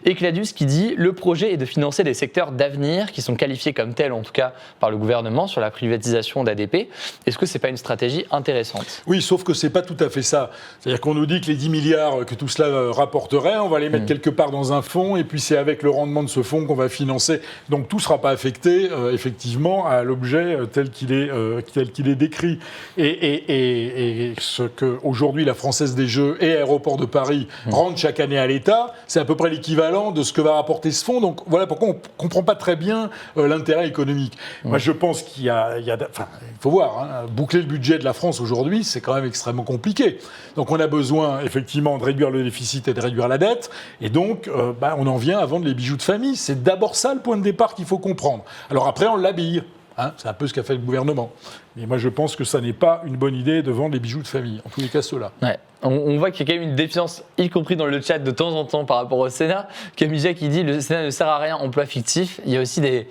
Ecladus qui dit « Le projet est de financer des secteurs d'avenir qui sont qualifiés comme tels, en tout cas par le gouvernement, sur la privatisation d'ADP. Est-ce que ce n'est pas une stratégie intéressante ?» Oui, sauf que ce n'est pas tout à fait ça. C'est-à-dire qu'on nous dit que les 10 milliards que tout cela rapporterait, on va les mettre quelque part dans un fonds, et puis c'est avec le rendement de ce fonds qu'on va financer. Donc tout ne sera pas affecté, effectivement, à l'objet tel qu'il est décrit. Et ce qu'aujourd'hui la Française des Jeux et Aéroports de Paris rendent chaque année à l'État, c'est à peu près l'équivalent de ce que va rapporter ce fonds. Donc voilà pourquoi on ne comprend pas très bien l'intérêt économique. Moi je pense qu'il faut voir, boucler le budget de la France aujourd'hui, c'est quand même extrêmement compliqué. Donc on a besoin effectivement de réduire le déficit et de réduire la dette. Et donc on en vient à vendre les bijoux de famille. C'est d'abord ça le point de départ qu'il faut comprendre. Alors après on l'habille. C'est un peu ce qu'a fait le gouvernement. Mais moi, je pense que ça n'est pas une bonne idée de vendre les bijoux de famille. En tous les cas, ceux-là. Ouais. On voit qu'il y a quand même une défiance, y compris dans le chat de temps en temps par rapport au Sénat. Camilla qui dit « Le Sénat ne sert à rien, emploi fictif ». Il y a aussi des...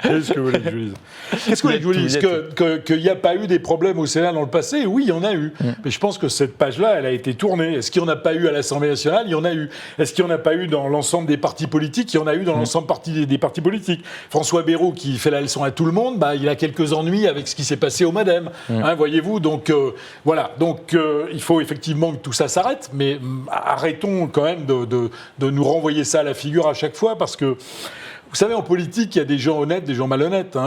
Qu'est-ce que vous voulez que je dise? Qu'est-ce que vous voulez que je vous dise? Qu'il n'y a pas eu des problèmes au Sénat dans le passé? Oui, il y en a eu. Mais je pense que cette page-là, elle a été tournée. Est-ce qu'il n'y en a pas eu à l'Assemblée nationale? Il y en a eu. Est-ce qu'il n'y en a pas eu dans l'ensemble des partis politiques? Il y en a eu dans l'ensemble des partis politiques. François Bayrou, qui fait la leçon à tout le monde, il a quelques ennuis avec ce qui s'est passé au MoDem. Voyez-vous, donc voilà. Donc il faut effectivement que tout ça s'arrête, mais arrêtons quand même de nous renvoyer ça à la figure à chaque fois, parce que vous savez, en politique, il y a des gens honnêtes, des gens malhonnêtes,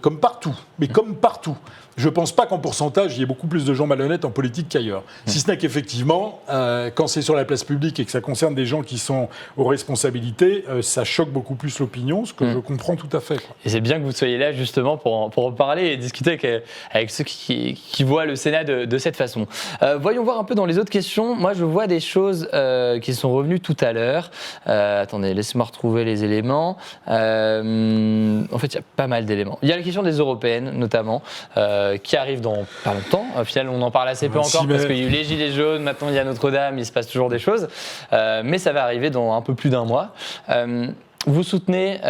comme partout. Mais comme partout. Je ne pense pas qu'en pourcentage, il y ait beaucoup plus de gens malhonnêtes en politique qu'ailleurs. Si ce n'est qu'effectivement, quand c'est sur la place publique et que ça concerne des gens qui sont aux responsabilités, ça choque beaucoup plus l'opinion, ce que je comprends tout à fait. Et c'est bien que vous soyez là justement pour en parler et discuter avec ceux qui voient le Sénat de cette façon. Voyons voir un peu dans les autres questions. Moi, je vois des choses qui sont revenues tout à l'heure. Attendez, laissez-moi retrouver les éléments. En fait, il y a pas mal d'éléments. Il y a la question des européennes, notamment. Qui arrive dans pas longtemps. Au final, on en parle assez peu encore parce qu'il y a eu les Gilets jaunes, maintenant il y a Notre-Dame, il se passe toujours des choses. Mais ça va arriver dans un peu plus d'un mois. Vous soutenez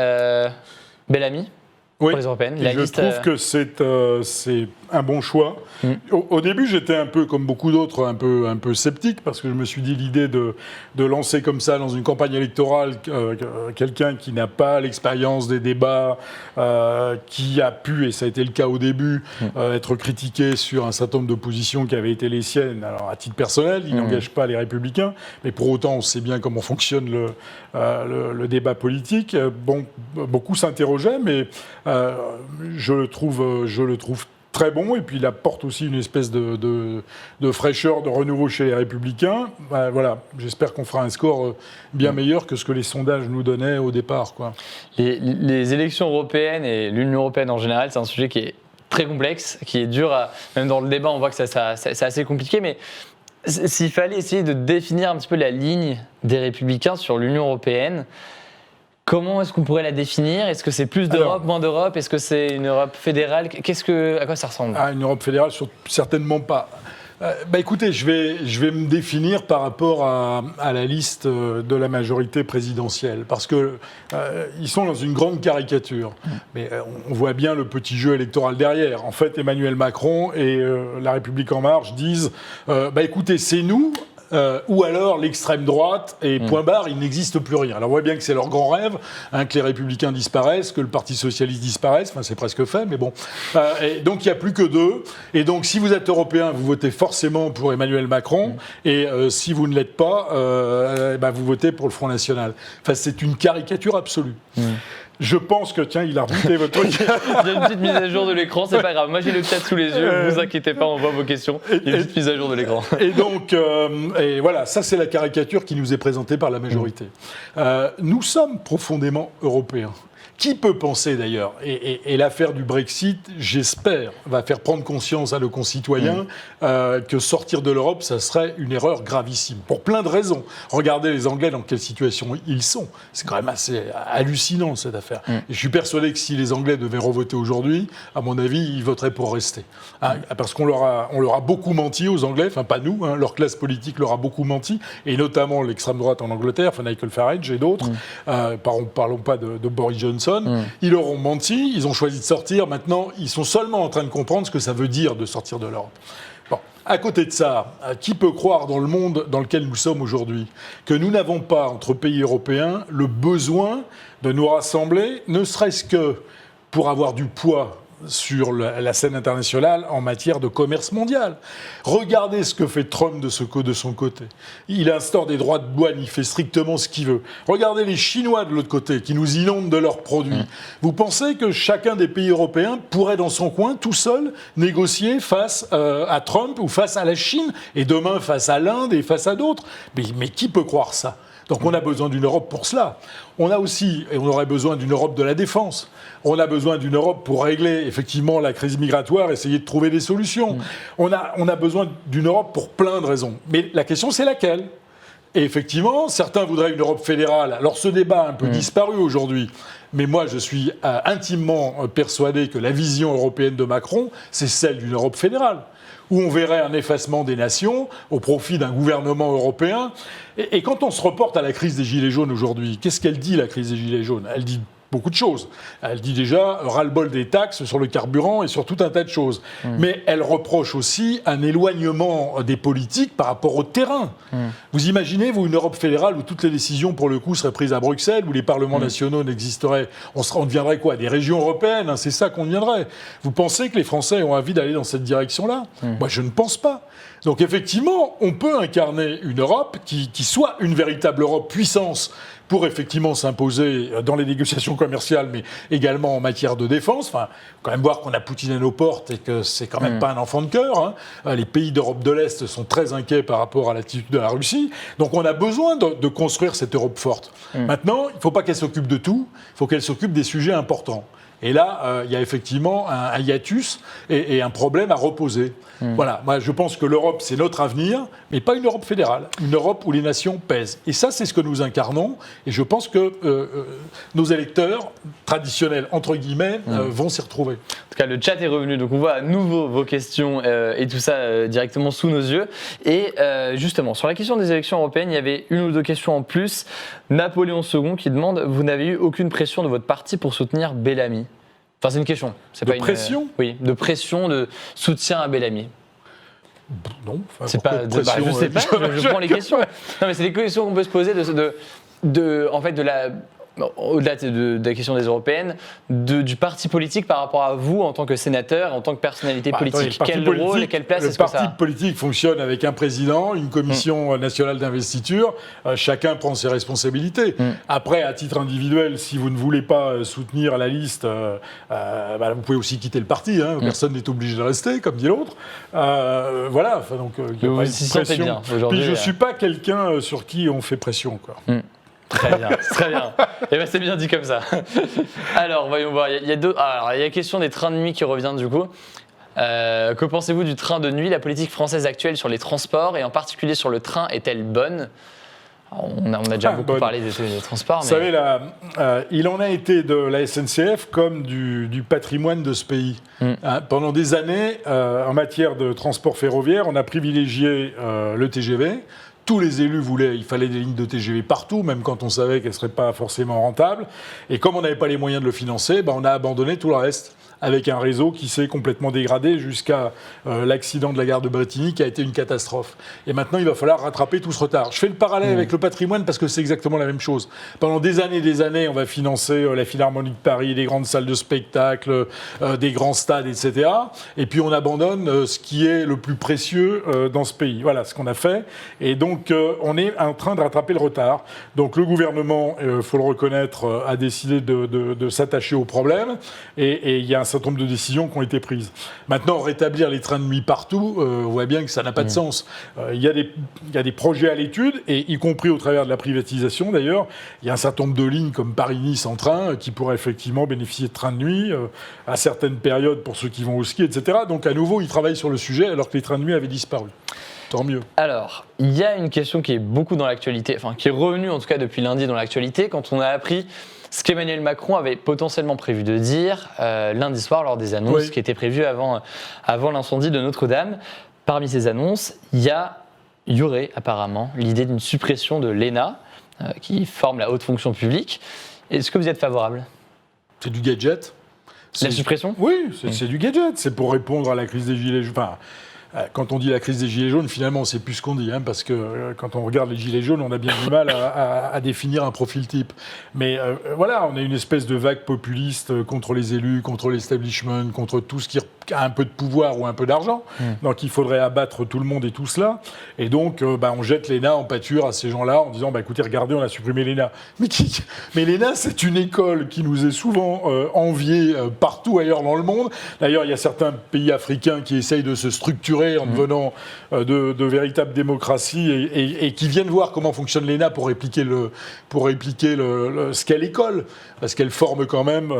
Bellamy pour les européennes? Je trouve que c'est un bon choix. Au début, j'étais un peu, comme beaucoup d'autres, un peu sceptique, parce que je me suis dit l'idée de lancer comme ça dans une campagne électorale quelqu'un qui n'a pas l'expérience des débats, qui a pu, et ça a été le cas au début, être critiqué sur un certain nombre de positions qui avaient été les siennes. Alors, à titre personnel, il n'engage pas les Républicains, mais pour autant, on sait bien comment fonctionne le débat politique. Bon, beaucoup s'interrogeaient, mais je le trouve très bon, et puis il apporte aussi une espèce de fraîcheur, de renouveau chez les Républicains. Voilà, j'espère qu'on fera un score bien meilleur que ce que les sondages nous donnaient au départ, quoi. Les élections européennes et l'Union européenne en général, c'est un sujet qui est très complexe, qui est dur, même dans le débat, on voit que c'est assez compliqué, mais s'il fallait essayer de définir un petit peu la ligne des Républicains sur l'Union européenne, comment est-ce qu'on pourrait la définir? Est-ce que c'est plus d'Europe, moins d'Europe? Est-ce que c'est une Europe fédérale? À quoi ça ressemble? Une Europe fédérale, certainement pas. Écoutez, je vais me définir par rapport à la liste de la majorité présidentielle, parce que ils sont dans une grande caricature. Mais on voit bien le petit jeu électoral derrière. En fait, Emmanuel Macron et La République En Marche disent écoutez, c'est nous. Ou alors l'extrême droite, et point barre, il n'existe plus rien. Alors on voit bien que c'est leur grand rêve, que les Républicains disparaissent, que le Parti Socialiste disparaisse, c'est presque fait, mais bon. Et donc il n'y a plus que deux, et donc si vous êtes européen, vous votez forcément pour Emmanuel Macron, et si vous ne l'êtes pas, vous votez pour le Front National. Enfin, c'est une caricature absolue. Je pense que, tiens, il a rebooté votre truc. Il y a une petite mise à jour de l'écran, c'est pas grave. Moi, j'ai le chat sous les yeux, ne vous inquiétez pas, on voit vos questions. Il y a une petite mise à jour de l'écran. Et donc, voilà, ça, c'est la caricature qui nous est présentée par la majorité. Nous sommes profondément européens. Qui peut penser d'ailleurs, et l'affaire du Brexit, j'espère, va faire prendre conscience à nos concitoyens que sortir de l'Europe, ça serait une erreur gravissime. Pour plein de raisons. Regardez les Anglais dans quelle situation ils sont. C'est quand même assez hallucinant cette affaire. Et je suis persuadé que si les Anglais devaient revoter aujourd'hui, à mon avis, ils voteraient pour rester. Parce qu'on leur a beaucoup menti aux Anglais, enfin pas nous, leur classe politique leur a beaucoup menti, et notamment l'extrême droite en Angleterre, Nigel Farage et d'autres. Parlons pas de Boris Johnson. Ils leur ont menti, ils ont choisi de sortir. Maintenant, ils sont seulement en train de comprendre ce que ça veut dire de sortir de l'Europe. Bon. À côté de ça, qui peut croire dans le monde dans lequel nous sommes aujourd'hui que nous n'avons pas, entre pays européens, le besoin de nous rassembler, ne serait-ce que pour avoir du poids sur la scène internationale en matière de commerce mondial. Regardez ce que fait Trump de son côté. Il instaure des droits de douane, il fait strictement ce qu'il veut. Regardez les Chinois de l'autre côté qui nous inondent de leurs produits. Vous pensez que chacun des pays européens pourrait dans son coin, tout seul, négocier face à Trump ou face à la Chine et demain face à l'Inde et face à d'autres? Mais qui peut croire ça? Donc on a besoin d'une Europe pour cela. On a aussi, et on aurait besoin d'une Europe de la défense. On a besoin d'une Europe pour régler effectivement la crise migratoire, essayer de trouver des solutions. On a besoin d'une Europe pour plein de raisons. Mais la question, c'est laquelle? Et effectivement, certains voudraient une Europe fédérale. Alors ce débat a un peu disparu aujourd'hui. Mais moi, je suis intimement persuadé que la vision européenne de Macron, c'est celle d'une Europe fédérale, où on verrait un effacement des nations au profit d'un gouvernement européen. Et quand on se reporte à la crise des Gilets jaunes aujourd'hui, qu'est-ce qu'elle dit, la crise des Gilets jaunes? Elle dit beaucoup de choses. Elle dit déjà ras-le-bol des taxes sur le carburant et sur tout un tas de choses. Mais elle reproche aussi un éloignement des politiques par rapport au terrain. Vous imaginez, vous, une Europe fédérale où toutes les décisions, pour le coup, seraient prises à Bruxelles, où les parlements nationaux n'existeraient, on deviendrait quoi? Des régions européennes, hein, c'est ça qu'on deviendrait. Vous pensez que les Français ont envie d'aller dans cette direction-là? Moi, je ne pense pas. Donc effectivement, on peut incarner une Europe qui soit une véritable Europe puissance pour effectivement s'imposer dans les négociations commerciales, mais également en matière de défense. Enfin, quand même voir qu'on a Poutine à nos portes et que c'est quand même pas un enfant de cœur. Hein. Les pays d'Europe de l'Est sont très inquiets par rapport à l'attitude de la Russie. Donc on a besoin de construire cette Europe forte. Maintenant, il ne faut pas qu'elle s'occupe de tout, il faut qu'elle s'occupe des sujets importants. Et là, il y a effectivement un hiatus et un problème à reposer. Voilà, moi je pense que l'Europe, c'est notre avenir, mais pas une Europe fédérale, une Europe où les nations pèsent. Et ça, c'est ce que nous incarnons, et je pense que nos électeurs traditionnels, entre guillemets, vont s'y retrouver. En tout cas, le chat est revenu, donc on voit à nouveau vos questions et tout ça directement sous nos yeux. Et justement, sur la question des élections européennes, il y avait une ou deux questions en plus. Napoléon II qui demande « Vous n'avez eu aucune pression de votre parti pour soutenir Bellamy ?» Enfin, c'est une question. C'est de pas pression ? Oui, de pression, de soutien à Bellamy. Non. C'est pas de pression. Je sais pas, je prends les questions. Non, mais c'est des questions qu'on peut se poser en fait, de la... Au-delà de la question des européennes, du parti politique par rapport à vous en tant que sénateur, en tant que personnalité politique. Quel rôle et quelle place est-ce que ça a ? Le parti politique fonctionne avec un président, une commission nationale d'investiture. Chacun prend ses responsabilités. Après, à titre individuel, si vous ne voulez pas soutenir la liste, vous pouvez aussi quitter le parti. Hein. Personne n'est obligé de rester, comme dit l'autre. Voilà. Enfin, donc, il n'y a pas de pression. Bien, aujourd'hui, puis je ne suis pas quelqu'un sur qui on fait pression, quoi. Très bien, très bien. Et ben c'est bien dit comme ça. Alors, voyons voir. Il y a la question des trains de nuit qui revient du coup. Que pensez-vous du train de nuit ? La politique française actuelle sur les transports et en particulier sur le train est-elle bonne ? On a déjà beaucoup parlé des transports. Vous savez, il en a été de la SNCF comme du patrimoine de ce pays. Pendant des années, en matière de transport ferroviaire, on a privilégié le TGV. Tous les élus voulaient, il fallait des lignes de TGV partout, même quand on savait qu'elles ne seraient pas forcément rentables. Et comme on n'avait pas les moyens de le financer, on a abandonné tout le reste, avec un réseau qui s'est complètement dégradé jusqu'à l'accident de la gare de Brétigny qui a été une catastrophe. Et maintenant, il va falloir rattraper tout ce retard. Je fais le parallèle avec le patrimoine parce que c'est exactement la même chose. Pendant des années, on va financer la Philharmonie de Paris, les grandes salles de spectacle, des grands stades, etc. Et puis on abandonne ce qui est le plus précieux dans ce pays. Voilà ce qu'on a fait. Et donc, on est en train de rattraper le retard. Donc, le gouvernement, il faut le reconnaître, a décidé de s'attacher au problème. Et il y a un certain nombre de décisions qui ont été prises. Maintenant, rétablir les trains de nuit partout, on voit bien que ça n'a pas de sens. Il y a des projets à l'étude, et y compris au travers de la privatisation d'ailleurs, il y a un certain nombre de lignes comme Paris-Nice en train qui pourraient effectivement bénéficier de trains de nuit à certaines périodes pour ceux qui vont au ski, etc. Donc à nouveau, ils travaillent sur le sujet alors que les trains de nuit avaient disparu. Tant mieux. Alors, il y a une question qui est beaucoup dans l'actualité, enfin qui est revenue en tout cas depuis lundi dans l'actualité, quand on a appris ce qu'Emmanuel Macron avait potentiellement prévu de dire lundi soir lors des annonces qui étaient prévues avant l'incendie de Notre-Dame. Parmi ces annonces, il y aurait apparemment l'idée d'une suppression de l'ENA, qui forme la haute fonction publique. Est-ce que vous êtes favorable ? C'est du gadget. La suppression ? Oui, c'est du gadget. C'est pour répondre à la crise des Gilets jaunes. Enfin, quand on dit la crise des Gilets jaunes, finalement, c'est plus ce qu'on dit, parce que quand on regarde les Gilets jaunes, on a bien du mal à définir un profil type. Mais voilà, on a une espèce de vague populiste contre les élus, contre l'establishment, contre tout ce qui a un peu de pouvoir ou un peu d'argent. Donc il faudrait abattre tout le monde et tout cela. Et donc, on jette l'ENA en pâture à ces gens-là en disant, écoutez, regardez, on a supprimé l'ENA. Mais l'ENA, c'est une école qui nous est souvent enviée partout ailleurs dans le monde. D'ailleurs, il y a certains pays africains qui essayent de se structurer en devenant de véritables démocraties et qui viennent voir comment fonctionne l'ENA pour répliquer ce qu'est l'école, parce qu'elle forme quand même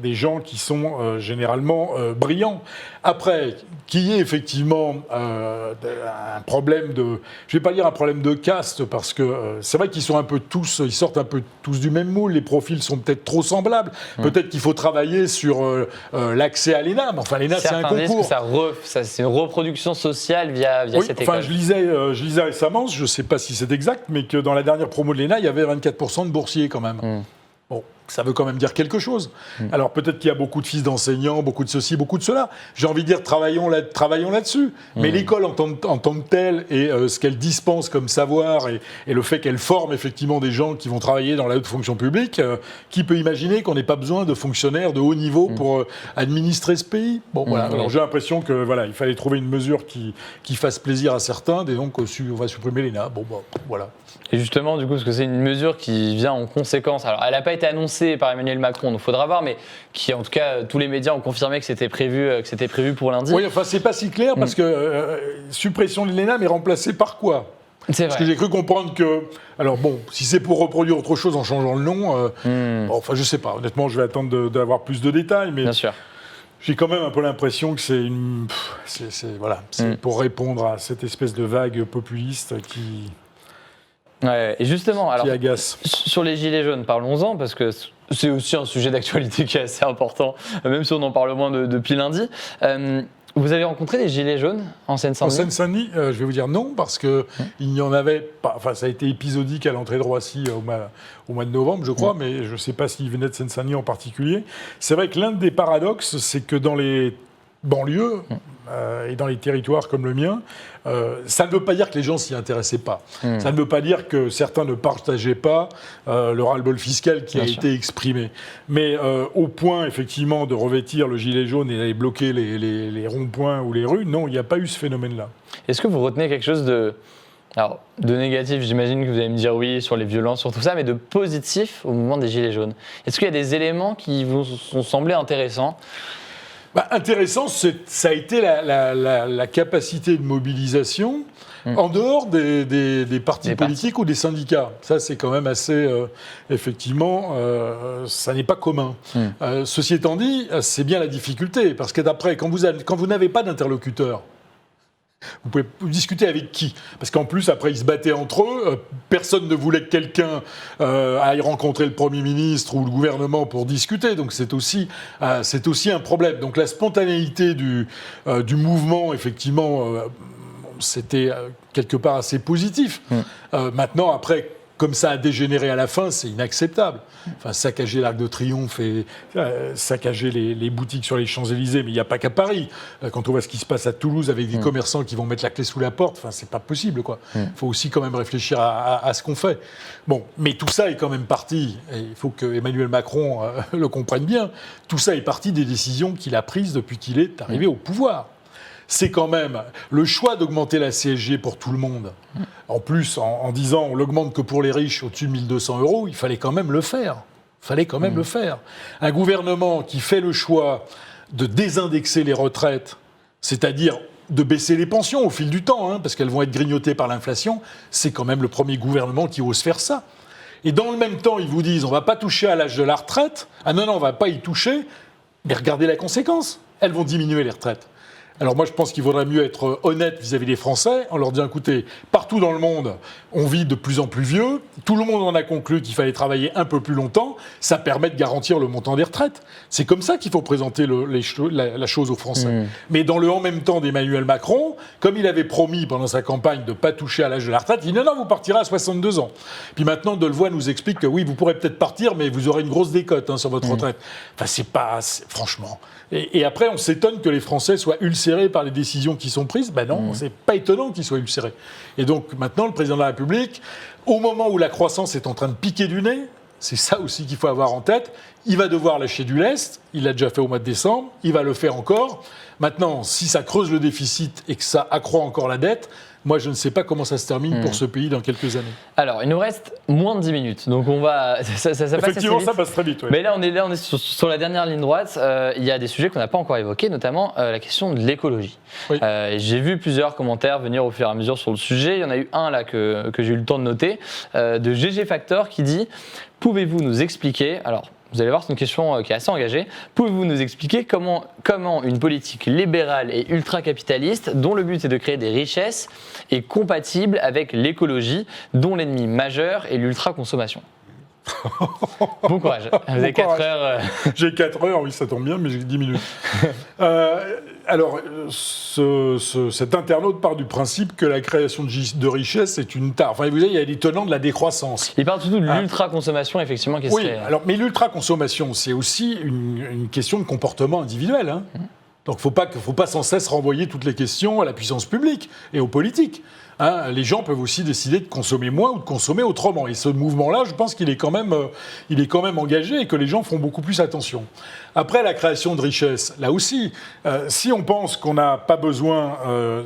des gens qui sont généralement brillants. Après, qu'il y ait effectivement un problème de... Je ne vais pas dire un problème de caste, parce que c'est vrai qu'ils sont un peu tous... Ils sortent un peu tous du même moule, les profils sont peut-être trop semblables. Peut-être qu'il faut travailler sur l'accès à l'ENA, mais enfin l'ENA, c'est un concours. C'est une reproduction sociale via cette école. Je lisais récemment, je ne sais pas si c'est exact, mais que dans la dernière promo de l'ENA, il y avait 24% de boursiers quand même. Bon, ça veut quand même dire quelque chose. Alors peut-être qu'il y a beaucoup de fils d'enseignants, beaucoup de ceci, beaucoup de cela. J'ai envie de dire, travaillons là-dessus. Mais l'école en tant que telle et ce qu'elle dispense comme savoir et le fait qu'elle forme effectivement des gens qui vont travailler dans la haute fonction publique, qui peut imaginer qu'on n'ait pas besoin de fonctionnaires de haut niveau pour administrer ce pays? Bon, voilà. Alors j'ai l'impression que voilà, il fallait trouver une mesure qui fasse plaisir à certains, et donc on va supprimer l'ENA. Bon, voilà. Et justement, du coup, parce que c'est une mesure qui vient en conséquence, alors elle n'a pas été annoncée par Emmanuel Macron, donc il faudra voir, mais qui, en tout cas, tous les médias ont confirmé que c'était prévu pour lundi. Oui, enfin, c'est pas si clair, parce que suppression de l'ENA, mais remplacée par quoi? C'est vrai. Parce que j'ai cru comprendre que... Alors bon, si c'est pour reproduire autre chose en changeant le nom, enfin, je sais pas. Honnêtement, je vais attendre d'avoir plus de détails, mais... Bien sûr. J'ai quand même un peu l'impression que c'est pour répondre à cette espèce de vague populiste qui... Ouais, et justement, alors, qui agace. Sur les gilets jaunes, parlons-en, parce que c'est aussi un sujet d'actualité qui est assez important, même si on en parle moins depuis lundi. Vous avez rencontré des gilets jaunes en Seine-Saint-Denis? En Seine-Saint-Denis, je vais vous dire non, parce qu'il n'y en avait pas. Enfin, ça a été épisodique à l'entrée de Roissy au mois de novembre, je crois, mais je ne sais pas s'ils venaient de Seine-Saint-Denis en particulier. C'est vrai que l'un des paradoxes, c'est que dans les banlieues et dans les territoires comme le mien, ça ne veut pas dire que les gens s'y intéressaient pas. Ça ne veut pas dire que certains ne partageaient pas le ras-le-bol fiscal qui a été exprimé. Mais au point, effectivement, de revêtir le gilet jaune et d'aller bloquer les ronds-points ou les rues, non, il n'y a pas eu ce phénomène-là. Est-ce que vous retenez quelque chose de négatif, j'imagine que vous allez me dire oui sur les violences, sur tout ça, mais de positif au mouvement des gilets jaunes? Est-ce qu'il y a des éléments qui vous ont semblé intéressants? Intéressant, ça a été la capacité de mobilisation en dehors des partis politiques ou des syndicats. Ça, c'est quand même assez... effectivement, ça n'est pas commun. Ceci étant dit, c'est bien la difficulté, parce que d'après, quand vous n'avez pas d'interlocuteur, vous pouvez discuter avec qui? Parce qu'en plus, après, ils se battaient entre eux. Personne ne voulait que quelqu'un aille rencontrer le Premier ministre ou le gouvernement pour discuter. Donc c'est aussi un problème. Donc la spontanéité du mouvement, effectivement, c'était quelque part assez positif. Maintenant, après... Comme ça a dégénéré à la fin, c'est inacceptable. Enfin, saccager l'Arc de Triomphe et saccager les boutiques sur les Champs-Élysées, mais il n'y a pas qu'à Paris. Quand on voit ce qui se passe à Toulouse avec des commerçants qui vont mettre la clé sous la porte, enfin, c'est pas possible, quoi. Il faut aussi quand même réfléchir à ce qu'on fait. Bon, mais tout ça est quand même parti, et il faut que Emmanuel Macron le comprenne bien, tout ça est parti des décisions qu'il a prises depuis qu'il est arrivé au pouvoir. C'est quand même le choix d'augmenter la CSG pour tout le monde. En plus, en disant on l'augmente que pour les riches au-dessus de 1 200 €, il fallait quand même le faire. Le faire. Un gouvernement qui fait le choix de désindexer les retraites, c'est-à-dire de baisser les pensions au fil du temps, parce qu'elles vont être grignotées par l'inflation, c'est quand même le premier gouvernement qui ose faire ça. Et dans le même temps, ils vous disent on ne va pas toucher à l'âge de la retraite. Ah non, on ne va pas y toucher. Mais regardez la conséquence. Elles vont diminuer les retraites. Alors moi, je pense qu'il vaudrait mieux être honnête vis-à-vis des Français en leur disant, écoutez, partout dans le monde, on vit de plus en plus vieux, tout le monde en a conclu qu'il fallait travailler un peu plus longtemps, ça permet de garantir le montant des retraites. C'est comme ça qu'il faut présenter la chose aux Français. Mais dans le en même temps d'Emmanuel Macron, comme il avait promis pendant sa campagne de ne pas toucher à l'âge de la retraite, il dit non, vous partirez à 62 ans. Puis maintenant, Delevoye nous explique que oui, vous pourrez peut-être partir, mais vous aurez une grosse décote sur votre retraite. Enfin, franchement... Et après, on s'étonne que les Français soient ulcérés par les décisions qui sont prises. Ben non, c'est pas étonnant qu'ils soient ulcérés. Et donc maintenant, le président de la République, au moment où la croissance est en train de piquer du nez, c'est ça aussi qu'il faut avoir en tête, il va devoir lâcher du lest, il l'a déjà fait au mois de décembre, il va le faire encore. Maintenant, si ça creuse le déficit et que ça accroît encore la dette, moi, je ne sais pas comment ça se termine pour ce pays dans quelques années. Alors, il nous reste moins de 10 minutes, donc on va... Ça Effectivement, ça passe très vite. Ouais. Mais là, on est sur la dernière ligne droite. Il y a des sujets qu'on n'a pas encore évoqués, notamment la question de l'écologie. Oui. J'ai vu plusieurs commentaires venir au fur et à mesure sur le sujet. Il y en a eu un là que j'ai eu le temps de noter, de GG Factor qui dit « Pouvez-vous nous expliquer... » Alors, vous allez voir, c'est une question qui est assez engagée. Pouvez-vous nous expliquer comment une politique libérale et ultra-capitaliste, dont le but est de créer des richesses, est compatible avec l'écologie, dont l'ennemi majeur est l'ultra-consommation? Bon courage. Vous avez 4 heures. J'ai 4 heures, oui, ça tombe bien, mais j'ai 10 minutes. Alors, cet internaute part du principe que la création de richesse est une tare. Enfin, vous voyez, il y a des tenants de la décroissance. Il parle surtout de l'ultra-consommation, effectivement, qui Oui, serait... alors, mais l'ultra-consommation, c'est aussi une question de comportement individuel. Hein. Donc, il ne faut pas sans cesse renvoyer toutes les questions à la puissance publique et aux politiques. Hein, les gens peuvent aussi décider de consommer moins ou de consommer autrement. Et ce mouvement-là, je pense qu'il est quand même engagé et que les gens font beaucoup plus attention. Après, la création de richesse, là aussi, si on pense qu'on n'a pas besoin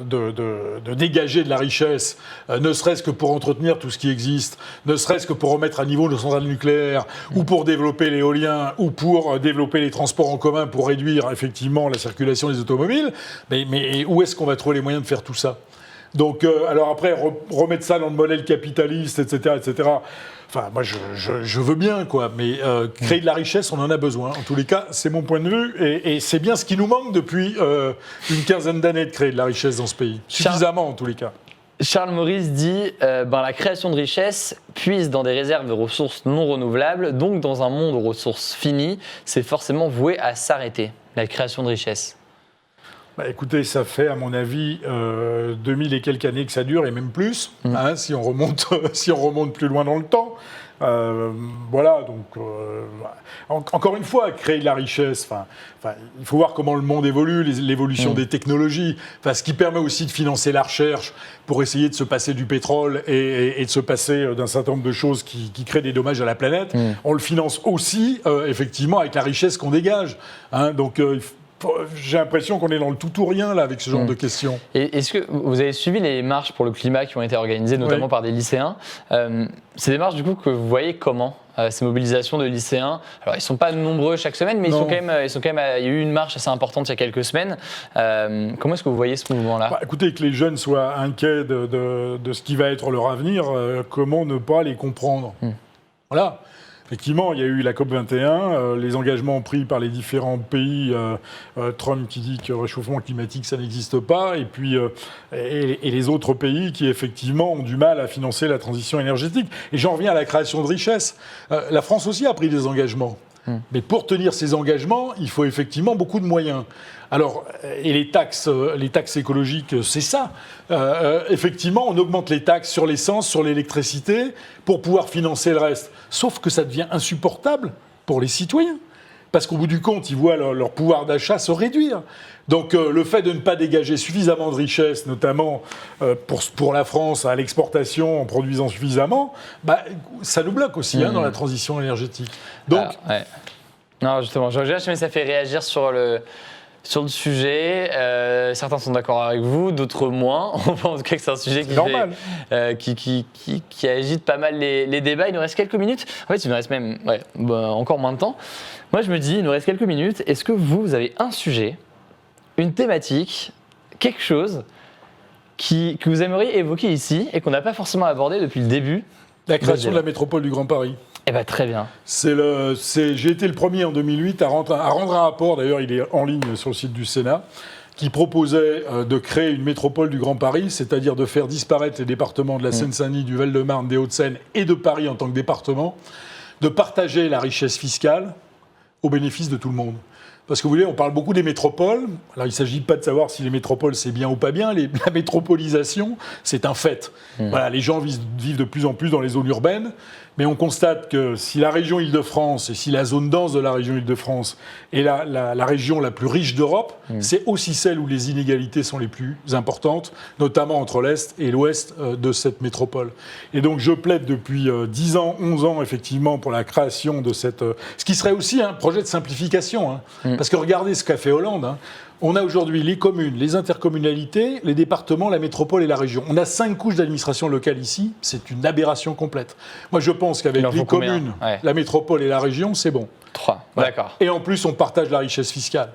de dégager de la richesse, ne serait-ce que pour entretenir tout ce qui existe, ne serait-ce que pour remettre à niveau nos centrales nucléaires, ou pour développer l'éolien, ou pour développer les transports en commun, pour réduire effectivement la circulation des automobiles, mais où est-ce qu'on va trouver les moyens de faire tout ça ? Donc, alors après, remettre ça dans le modèle capitaliste, etc., etc. Enfin, moi, je veux bien, quoi. Mais créer de la richesse, on en a besoin. En tous les cas, c'est mon point de vue. Et c'est bien ce qui nous manque depuis une quinzaine d'années de créer de la richesse dans ce pays. Suffisamment, en tous les cas. Charles Maurice dit la création de richesse puise dans des réserves de ressources non renouvelables. Donc, dans un monde aux ressources finies, c'est forcément voué à s'arrêter, la création de richesse. Bah écoutez, ça fait, à mon avis, 2000 et quelques années que ça dure, et même plus, hein, si on remonte plus loin dans le temps. Voilà, donc, encore une fois, créer de la richesse, il faut voir comment le monde évolue, l'évolution des technologies, ce qui permet aussi de financer la recherche pour essayer de se passer du pétrole et de se passer d'un certain nombre de choses qui créent des dommages à la planète. On le finance aussi, effectivement, avec la richesse qu'on dégage. Hein, donc, j'ai l'impression qu'on est dans le tout ou rien là avec ce genre de questions. Et est-ce que vous avez suivi les marches pour le climat qui ont été organisées notamment par des lycéens C'est des marches du coup que vous voyez comment ces mobilisations de lycéens. Alors ils sont pas nombreux chaque semaine, mais ils sont quand même. Il y a eu une marche assez importante il y a quelques semaines. Comment est-ce que vous voyez ce mouvement-là ? Écoutez, que les jeunes soient inquiets de ce qui va être leur avenir, comment ne pas les comprendre ? Voilà. Effectivement, il y a eu la COP21, les engagements pris par les différents pays, Trump qui dit que le réchauffement climatique, ça n'existe pas, et puis et les autres pays qui, effectivement, ont du mal à financer la transition énergétique. Et j'en reviens à la création de richesses. La France aussi a pris des engagements. Mais pour tenir ces engagements, il faut effectivement beaucoup de moyens. Alors, et les taxes écologiques, c'est ça. Effectivement, on augmente les taxes sur l'essence, sur l'électricité, pour pouvoir financer le reste. Sauf que ça devient insupportable pour les citoyens. Parce qu'au bout du compte, ils voient leur pouvoir d'achat se réduire. Donc le fait de ne pas dégager suffisamment de richesses, notamment pour la France à l'exportation en produisant suffisamment, ça nous bloque aussi dans la transition énergétique. Donc, non, justement, mais ça fait réagir sur le sujet. Certains sont d'accord avec vous, d'autres moins. En tout cas, que c'est un sujet qui agite pas mal les débats. Il nous reste quelques minutes. En fait, il nous reste même encore moins de temps. Moi, je me dis, il nous reste quelques minutes. Est-ce que vous avez un sujet, une thématique, quelque chose que vous aimeriez évoquer ici et qu'on n'a pas forcément abordé depuis le début ? La création de la métropole du Grand Paris. Eh bien, très bien. J'ai été le premier en 2008 à rendre un rapport, d'ailleurs il est en ligne sur le site du Sénat, qui proposait de créer une métropole du Grand Paris, c'est-à-dire de faire disparaître les départements de la Seine-Saint-Denis, du Val-de-Marne, des Hauts-de-Seine et de Paris en tant que département, de partager la richesse fiscale au bénéfice de tout le monde. Parce que vous voyez, on parle beaucoup des métropoles. Alors, il ne s'agit pas de savoir si les métropoles, c'est bien ou pas bien. La métropolisation, c'est un fait. Voilà, les gens vivent de plus en plus dans les zones urbaines. Mais on constate que si la région Île-de-France et si la zone dense de la région Île-de-France est la région la plus riche d'Europe, c'est aussi celle où les inégalités sont les plus importantes, notamment entre l'Est et l'Ouest de cette métropole. Et donc je plaide depuis 10 ans, 11 ans, effectivement, pour la création de cette... ce qui serait aussi un projet de simplification. Parce que regardez ce qu'a fait Hollande. On a aujourd'hui les communes, les intercommunalités, les départements, la métropole et la région. On a 5 couches d'administration locale ici. C'est une aberration complète. Moi, je pense qu'avec les communes, la métropole et la région, c'est bon. 3, d'accord. Et en plus, on partage la richesse fiscale.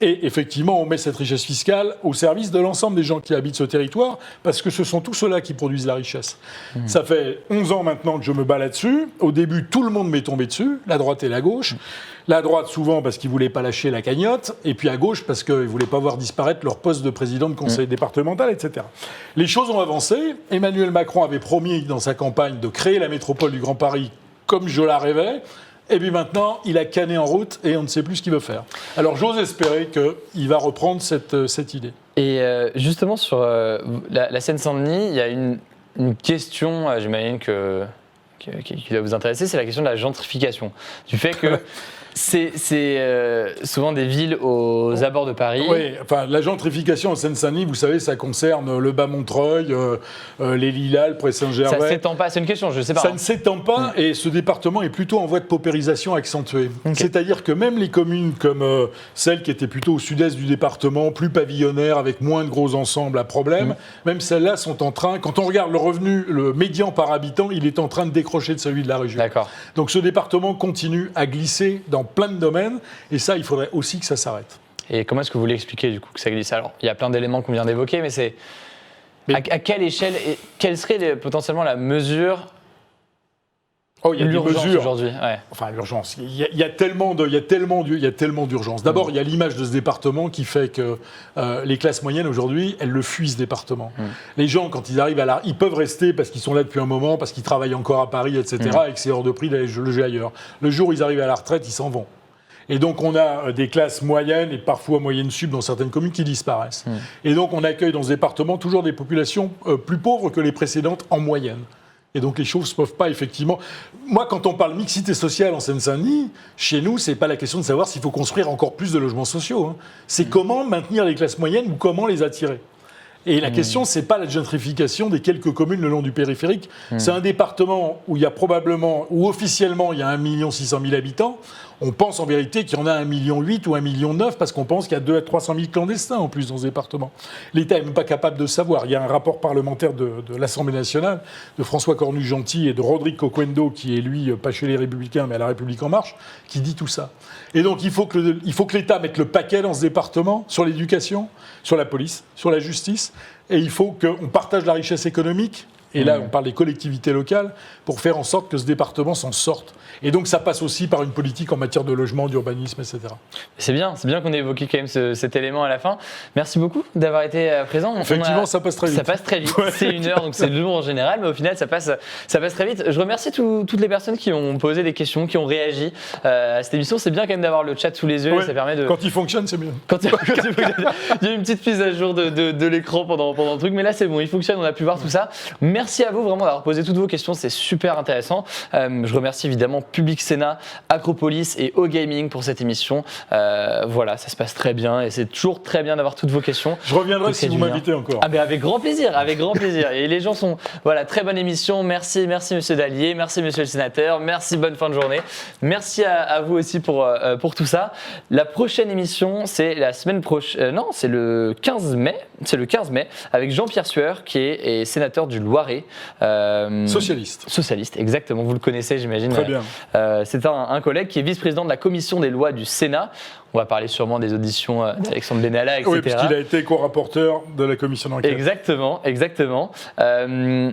Et effectivement, on met cette richesse fiscale au service de l'ensemble des gens qui habitent ce territoire, parce que ce sont tous ceux-là qui produisent la richesse. Ça fait 11 ans maintenant que je me bats là-dessus. Au début, tout le monde m'est tombé dessus, la droite et la gauche. La droite, souvent, parce qu'ils ne voulaient pas lâcher la cagnotte, et puis à gauche, parce qu'ils ne voulaient pas voir disparaître leur poste de président de conseil départemental, etc. Les choses ont avancé. Emmanuel Macron avait promis dans sa campagne de créer la métropole du Grand Paris comme je la rêvais. Et puis maintenant, il a canné en route et on ne sait plus ce qu'il veut faire. Alors j'ose espérer qu'il va reprendre cette idée. Et justement, sur la Seine-Saint-Denis, il y a une question, j'imagine, qui va vous intéresser, c'est la question de la gentrification. Du fait que c'est souvent des villes aux abords de Paris. Oui, enfin, la gentrification en Seine-Saint-Denis, vous savez, ça concerne le Bas-Montreuil, les Lilas, le Pré-Saint-Gervais. Ça ne s'étend pas, c'est une question, je ne sais pas. Ça ne s'étend pas et ce département est plutôt en voie de paupérisation accentuée. Okay. C'est-à-dire que même les communes comme celles qui étaient plutôt au sud-est du département, plus pavillonnaires, avec moins de gros ensembles à problème, même celles-là sont en train, quand on regarde le revenu, le médian par habitant, il est en train de décrocher de celui de la région. D'accord. Donc ce département continue à glisser dans plein de domaines et ça, il faudrait aussi que ça s'arrête. Et comment est-ce que vous voulez expliquer du coup que ça glisse? Alors, il y a plein d'éléments qu'on vient d'évoquer, mais c'est à quelle échelle et quelle serait potentiellement la mesure? Oh, il y a des mesures aujourd'hui. Ouais. Enfin, l'urgence. Il y a tellement d'urgence. D'abord, il y a l'image de ce département qui fait que les classes moyennes aujourd'hui, elles le fuient ce département. Les gens, quand ils arrivent ils peuvent rester parce qu'ils sont là depuis un moment, parce qu'ils travaillent encore à Paris, etc. Et que c'est hors de prix d'aller loger ailleurs. Le jour où ils arrivent à la retraite, ils s'en vont. Et donc, on a des classes moyennes et parfois moyennes sub dans certaines communes qui disparaissent. Et donc, on accueille dans ce département toujours des populations plus pauvres que les précédentes en moyenne. Et donc les choses ne peuvent pas effectivement... Moi, quand on parle mixité sociale en Seine-Saint-Denis, chez nous, ce n'est pas la question de savoir s'il faut construire encore plus de logements sociaux. C'est comment maintenir les classes moyennes ou comment les attirer. Et la question, ce n'est pas la gentrification des quelques communes le long du périphérique. C'est un département où il y a probablement, où officiellement, il y a 1 600 000 habitants. On pense en vérité qu'il y en a 1,8 million ou 1,9 million parce qu'on pense qu'il y a 200 à 300 000 clandestins en plus dans ce département. L'État n'est même pas capable de savoir. Il y a un rapport parlementaire de l'Assemblée nationale, de François Cornu-Gentil et de Rodrigue Coquendo, qui est lui, pas chez les Républicains, mais à La République En Marche, qui dit tout ça. Et donc il faut que l'État mette le paquet dans ce département, sur l'éducation, sur la police, sur la justice, et il faut qu'on partage la richesse économique. Et là, on parle des collectivités locales pour faire en sorte que ce département s'en sorte. Et donc, ça passe aussi par une politique en matière de logement, d'urbanisme, etc. C'est bien qu'on ait évoqué quand même cet élément à la fin. Merci beaucoup d'avoir été présent. Effectivement, ça passe très vite. Ça passe très vite. Ouais. C'est 1 heure, donc c'est long en général, mais au final, ça passe très vite. Je remercie toutes les personnes qui ont posé des questions, qui ont réagi à cette émission. C'est bien quand même d'avoir le chat sous les yeux. Ouais. Et ça permet de... Quand il fonctionne, c'est mieux. Il y a une petite mise à jour de l'écran pendant le truc, mais là, c'est bon, il fonctionne. On a pu voir tout ça. Merci à vous vraiment d'avoir posé toutes vos questions, c'est super intéressant. Je remercie évidemment Public Sénat, Acropolis et O-Gaming pour cette émission. Voilà, ça se passe très bien et c'est toujours très bien d'avoir toutes vos questions. Je reviendrai si vous m'invitez encore. Ah ben avec grand plaisir, avec grand plaisir. Et les gens sont, voilà, très bonne émission. Merci Monsieur Dallier, merci Monsieur le Sénateur, merci, bonne fin de journée. Merci à vous aussi pour tout ça. La prochaine émission, c'est la semaine prochaine, non, c'est le 15 mai. C'est le 15 mai avec Jean-Pierre Sueur qui est sénateur du Loiret. Socialiste, exactement. Vous le connaissez, j'imagine. Très bien. C'est un collègue qui est vice-président de la commission des lois du Sénat. On va parler sûrement des auditions d'Alexandre Benalla, etc. Oui, parce qu'il a été co-rapporteur de la commission d'enquête. Exactement.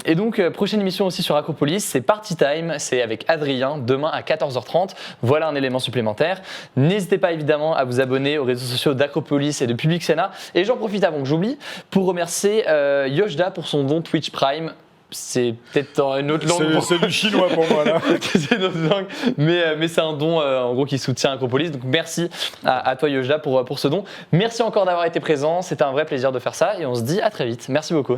Et donc, prochaine émission aussi sur Acropolis, c'est Party Time, c'est avec Adrien, demain à 14h30. Voilà un élément supplémentaire. N'hésitez pas évidemment à vous abonner aux réseaux sociaux d'Acropolis et de Public Sénat. Et j'en profite avant que j'oublie pour remercier Yoshda pour son don Twitch Prime. C'est peut-être dans une autre langue. C'est du chinois pour moi là. C'est une autre langue, mais c'est un don en gros qui soutient Acropolis. Donc merci à toi Yoshda pour ce don. Merci encore d'avoir été présent. C'était un vrai plaisir de faire ça et on se dit à très vite. Merci beaucoup.